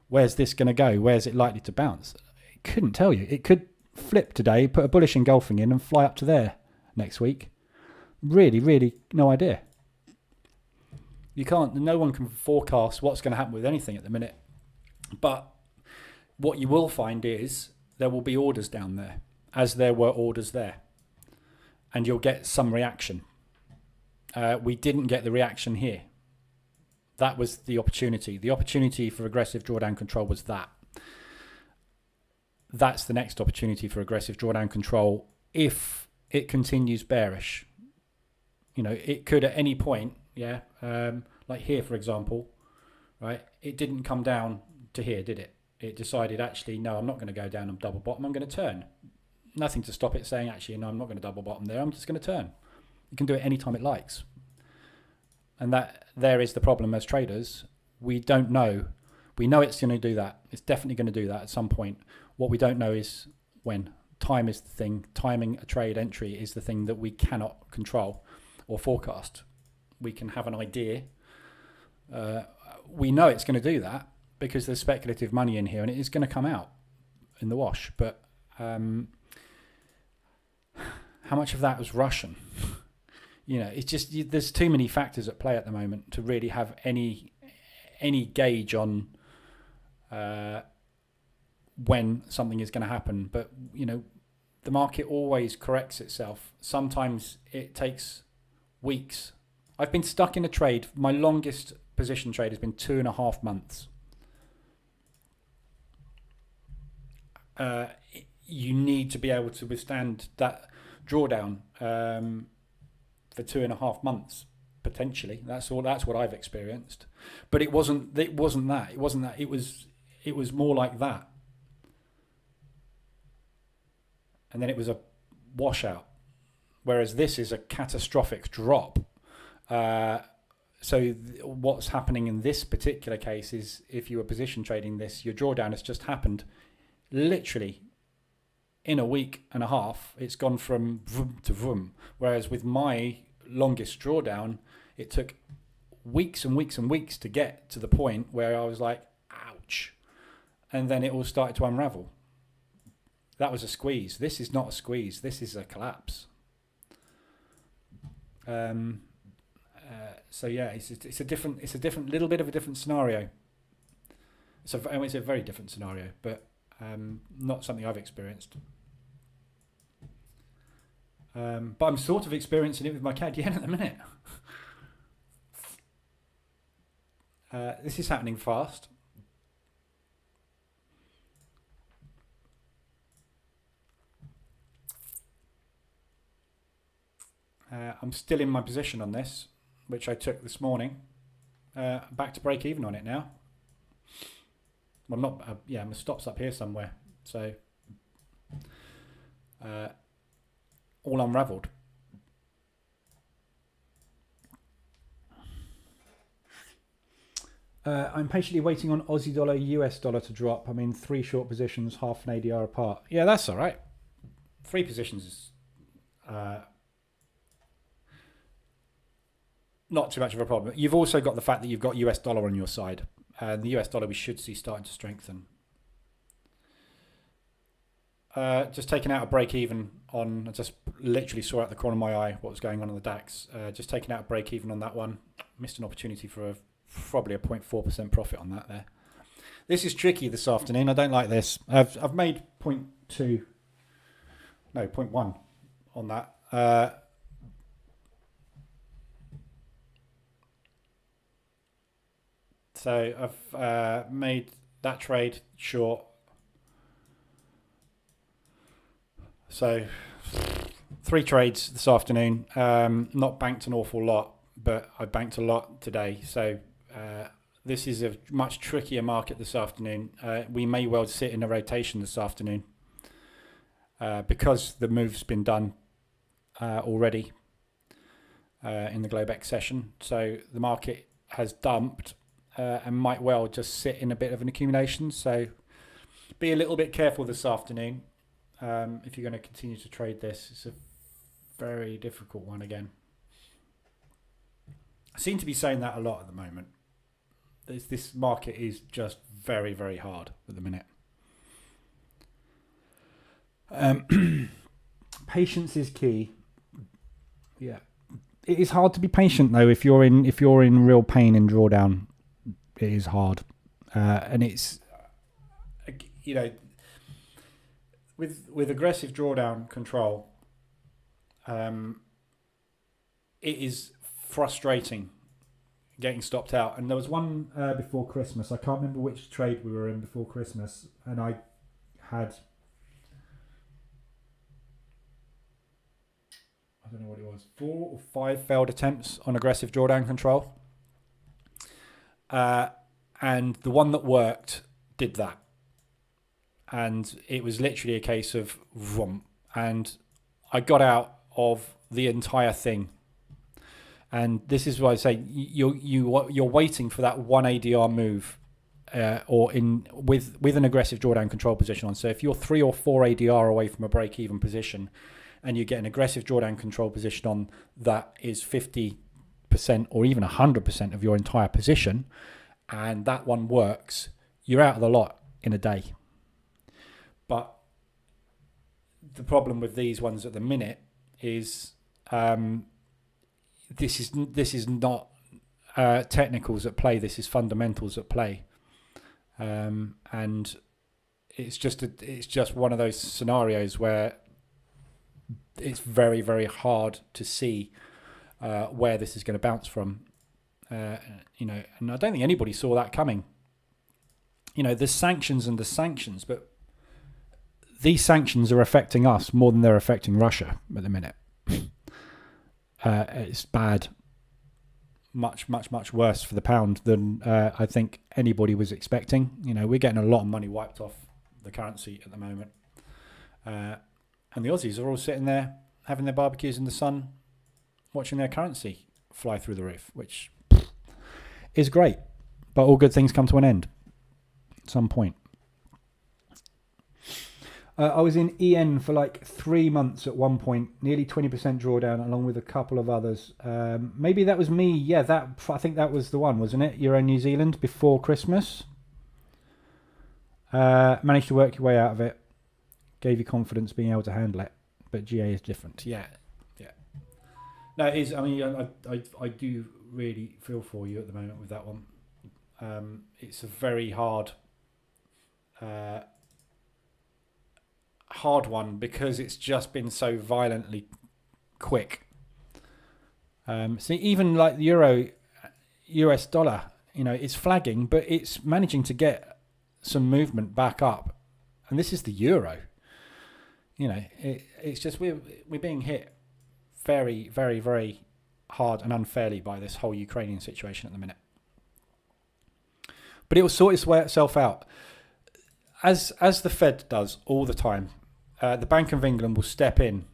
where's this going to go? Where's it likely to bounce? It couldn't tell you. It could flip today, put a bullish engulfing in and fly up to there next week. Really, really no idea. No one can forecast what's going to happen with anything at the minute. But what you will find is there will be orders down there, as there were orders there. And you'll get some reaction. We didn't get the reaction here. That was the opportunity. The opportunity for aggressive drawdown control was that. That's the next opportunity for aggressive drawdown control if it continues bearish. It could at any point, like here, for example, right? It didn't come down to here, did it? It decided, actually, no, I'm not going to go down and double bottom. I'm going to turn. Nothing to stop it saying, actually, no, I'm not going to double bottom there. I'm just going to turn. It can do it anytime it likes. And that there is the problem as traders. We don't know. We know it's going to do that. It's definitely going to do that at some point. What we don't know is when. Time is the thing. Timing a trade entry is the thing that we cannot control or forecast. We can have an idea. We know it's going to do that because there's speculative money in here and it is going to come out in the wash. But how much of that was Russian? It's just there's too many factors at play at the moment to really have any gauge on when something is going to happen. But the market always corrects itself. Sometimes it takes weeks. I've been stuck in a trade. My longest position trade has been 2.5 months. You need to be able to withstand that drawdown for 2.5 months potentially. That's what I've experienced. But it wasn't that. It was more like that. And then it was a washout. Whereas this is a catastrophic drop. So what's happening in this particular case is if you were position trading this, your drawdown has just happened literally in a week and a half. It's gone from vroom to vroom. Whereas with my longest drawdown, it took weeks and weeks and weeks to get to the point where I was like, ouch. And then it all started to unravel. That was a squeeze. This is not a squeeze. This is a collapse. So yeah, it's a different little bit of a different scenario. It's a very different scenario, but not something I've experienced. But I'm sort of experiencing it with my CAD yen at the minute. This is happening fast. I'm still in my position on this, which I took this morning. Back to break even on it now. Well, not my stop's up here somewhere. So all unravelled. I'm patiently waiting on Aussie dollar, US dollar to drop. I'm in 3 short positions, half an ADR apart. Yeah, that's all right. 3 positions is not too much of a problem. You've also got the fact that you've got US dollar on your side. The US dollar we should see starting to strengthen. Just taking out a break even on, I just literally saw out the corner of my eye what was going on the DAX. Just taking out a break even on that one. Missed an opportunity for probably a 0.4% profit on that there. This is tricky this afternoon. I don't like this. I've made 0.1 on that. So I've made that trade short. So 3 trades this afternoon. Not banked an awful lot, but I banked a lot today. So this is a much trickier market this afternoon. We may well sit in a rotation this afternoon because the move's been done already in the Globex session. So the market has dumped and might well just sit in a bit of an accumulation. So be a little bit careful this afternoon if you're going to continue to trade this. It's a very difficult one again. I seem to be saying that a lot at the moment. This market is just very, very hard at the minute. Patience is key. Yeah, it is hard to be patient though. If you're in real pain in drawdown, it is hard, and it's with aggressive drawdown control, it is frustrating getting stopped out. And there was one before Christmas. I can't remember which trade we were in before Christmas, and I had, I don't know what it was, 4 or 5 failed attempts on aggressive drawdown control. And the one that worked did that. And it was literally a case of vroom. And I got out of the entire thing. And this is why I say you're waiting for that one ADR move or with an aggressive drawdown control position on. So if you're 3 or 4 ADR away from a break-even position, and you get an aggressive drawdown control position on that is 50% or even 100% of your entire position, and that one works, you're out of the lot in a day. But the problem with these ones at the minute is this is not technicals at play. This is fundamentals at play, and it's just one of those scenarios where it's very, very hard to see where this is going to bounce from, and I don't think anybody saw that coming. There's sanctions and the sanctions, but these sanctions are affecting us more than they're affecting Russia at the minute. It's bad, much, much, much worse for the pound than I think anybody was expecting. We're getting a lot of money wiped off the currency at the moment. And the Aussies are all sitting there having their barbecues in the sun, watching their currency fly through the roof, which is great. But all good things come to an end at some point. I was in EN for like 3 months at one point, nearly 20% drawdown, along with a couple of others. Maybe that was me. Yeah, I think that was the one, wasn't it? Euro New Zealand before Christmas. Managed to work your way out of it. Gave you confidence being able to handle it, but GA is different. Yeah. No, it is. I mean, I do really feel for you at the moment with that one. It's a very hard one because it's just been so violently quick. So even like the euro, US dollar, it's flagging, but it's managing to get some movement back up, and this is the euro. It's just we're being hit very, very, very hard and unfairly by this whole Ukrainian situation at the minute. But it will sort itself out, as the Fed does all the time. The Bank of England will step in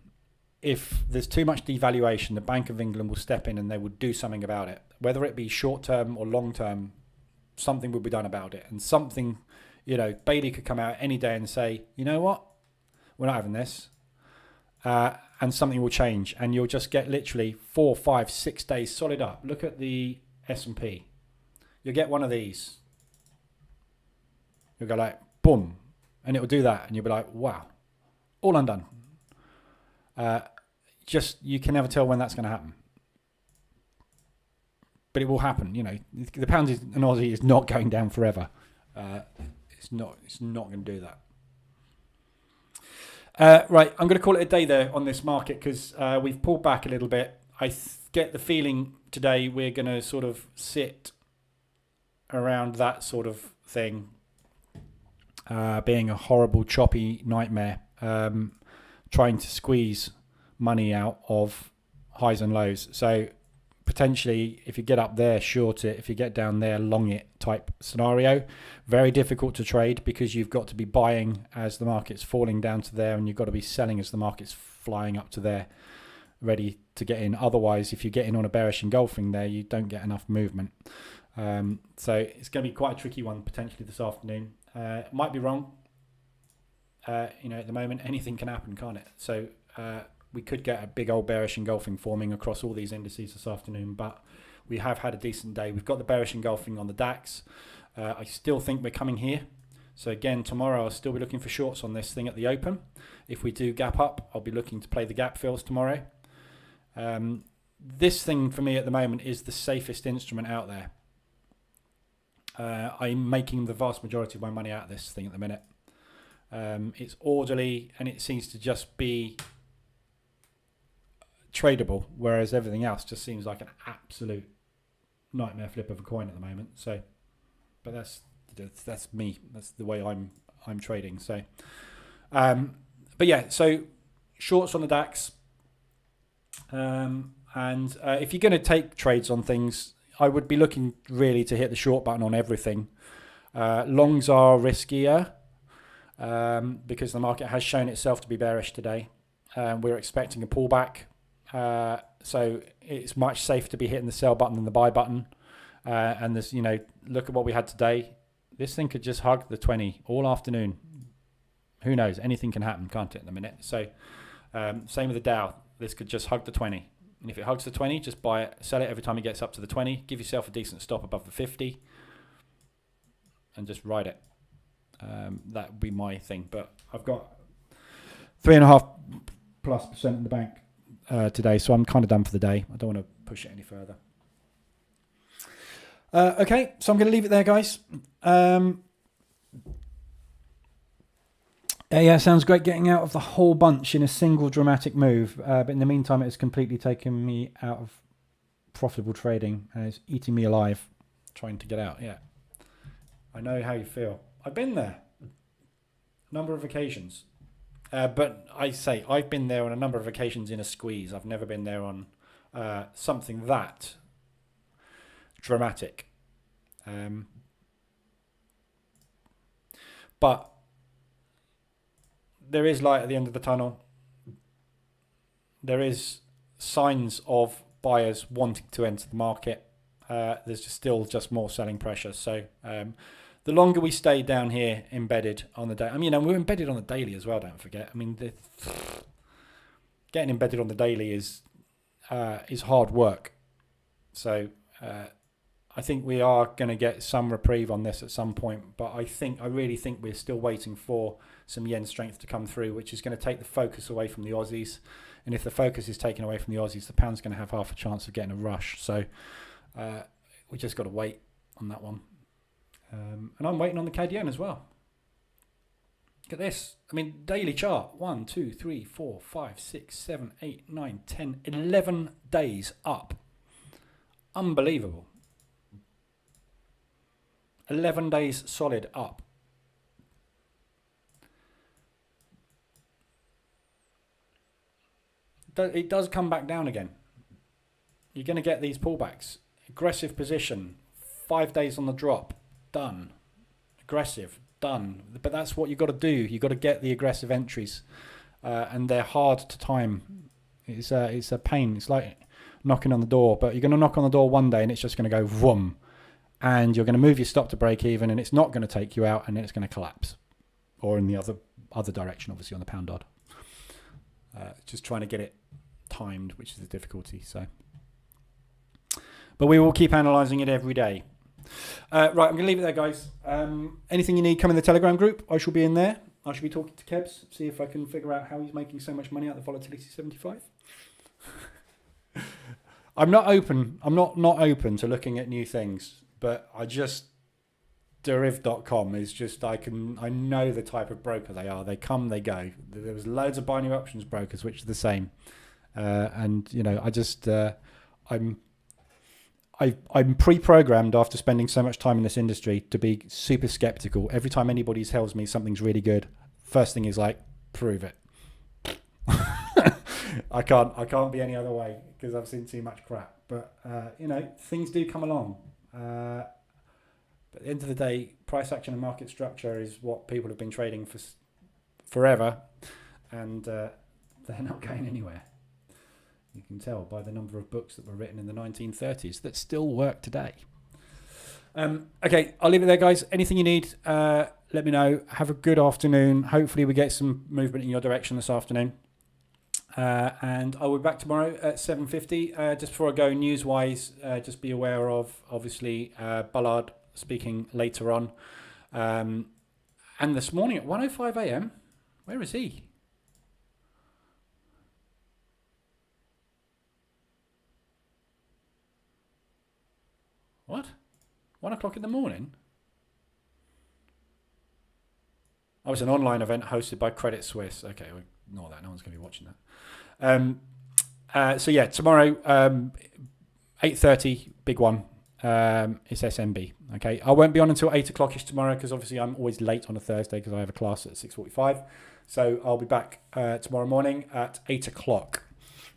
if there's too much devaluation. The Bank of England will step in and they will do something about it, whether it be short term or long term. Something will be done about it, and something, Bailey could come out any day and say, you know what? We're not having this, and something will change, and you'll just get literally 4, 5, 6 days solid up. Look at the S&P. You'll get one of these. You'll go like, boom, and it'll do that, and you'll be like, wow, all undone. You can never tell when that's going to happen. But it will happen, The pound and Aussie is not going down forever. It's not going to do that. Right, I'm going to call it a day there on this market because we've pulled back a little bit. I get the feeling today we're going to sort of sit around that sort of thing, being a horrible, choppy nightmare, trying to squeeze money out of highs and lows. So potentially, if you get up there, short it. If you get down there, long it type scenario. Very difficult to trade because you've got to be buying as the market's falling down to there, and you've got to be selling as the market's flying up to there, ready to get in. Otherwise, if you get in on a bearish engulfing there, you don't get enough movement. So it's going to be quite a tricky one potentially this afternoon. Might be wrong. At the moment, anything can happen, can't it? So we could get a big old bearish engulfing forming across all these indices this afternoon, but we have had a decent day. We've got the bearish engulfing on the DAX. I still think we're coming here. So again, tomorrow I'll still be looking for shorts on this thing at the open. If we do gap up, I'll be looking to play the gap fills tomorrow. This thing for me at the moment is the safest instrument out there. I'm making the vast majority of my money out of this thing at the minute. It's orderly and it seems to just be tradable, whereas everything else just seems like an absolute nightmare flip of a coin at the moment. So, but that's me. That's the way I'm trading. So, but yeah. So shorts on the DAX, and if you're going to take trades on things, I would be looking really to hit the short button on everything. Longs are riskier because the market has shown itself to be bearish today. We're expecting a pullback. So it's much safer to be hitting the sell button than the buy button. And there's, look at what we had today. This thing could just hug the 20 all afternoon. Who knows? Anything can happen, can't it, in a minute? So same with the Dow. This could just hug the 20. And if it hugs the 20, just buy it, sell it every time it gets up to the 20. Give yourself a decent stop above the 50 and just ride it. That would be my thing. But I've got 3.5+% in the bank today, so I'm kind of done for the day. I don't want to push it any further. Okay, so I'm going to leave it there, guys. Yeah, sounds great getting out of the whole bunch in a single dramatic move. But in the meantime, it has completely taken me out of profitable trading and it's eating me alive trying to get out. Yeah, I know how you feel. I've been there a number of occasions. But I say I've been there on a number of occasions in a squeeze. I've never been there on something that dramatic. But there is light at the end of the tunnel. There is signs of buyers wanting to enter the market. There's still more selling pressure. So the longer we stay down here embedded on the day, we're embedded on the daily as well, don't forget. Getting embedded on the daily is hard work. So I think we are going to get some reprieve on this at some point, but I really think we're still waiting for some yen strength to come through, which is going to take the focus away from the Aussies. And if the focus is taken away from the Aussies, the pound's going to have half a chance of getting a rush. So we just got to wait on that one. And I'm waiting on the CAD yen as well. Look at this. Daily chart. 1, 2, 3, 4, 5, 6, 7, 8, 9, 10, 11 days up. Unbelievable. 11 days solid up. It does come back down again. You're going to get these pullbacks. Aggressive position. 5 days on the drop. Done. Aggressive. Done. But that's what you've got to do. You've got to get the aggressive entries. And they're hard to time. It's a pain. It's like knocking on the door. But you're going to knock on the door one day and it's just going to go vroom. And you're going to move your stop to break even and it's not going to take you out and then it's going to collapse. Or in the other direction, obviously, on the pound odd. Just trying to get it timed, which is the difficulty. So, but we will keep analysing it every day. Right, I'm going to leave it there, guys. Anything you need, come in the Telegram group. I shall be in there. I shall be talking to Kebs, see if I can figure out how he's making so much money out of the volatility 75. I'm not open to looking at new things, but deriv.com is just, I know the type of broker they are. They come, they go. There was loads of binary options brokers which are the same. I'm pre-programmed after spending so much time in this industry to be super skeptical. Every time anybody tells me something's really good, first thing is like, prove it. I can't be any other way because I've seen too much crap. But things do come along. But at the end of the day, price action and market structure is what people have been trading for forever, and they're not going anywhere. You can tell by the number of books that were written in the 1930s that still work today. Okay, I'll leave it there, guys. Anything you need, let me know. Have a good afternoon. Hopefully we get some movement in your direction this afternoon. And I will be back tomorrow at 7:50. Just before I go, news-wise, just be aware of, obviously, Bullard speaking later on. And this morning at 1:05 a.m., where is he? What? 1 o'clock in the morning? Oh, it's an online event hosted by Credit Suisse. Okay, we'll ignore that. No one's going to be watching that. So yeah, tomorrow, 8:30, big one. It's SMB. Okay, I won't be on until 8 o'clock-ish tomorrow because obviously I'm always late on a Thursday because I have a class at 6:45. So I'll be back tomorrow morning at 8 o'clock.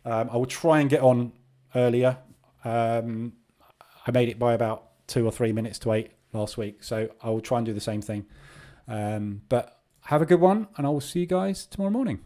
I will try and get on earlier. I made it by about 2 or 3 minutes to 8 last week, so I will try and do the same thing. But have a good one, and I will see you guys tomorrow morning.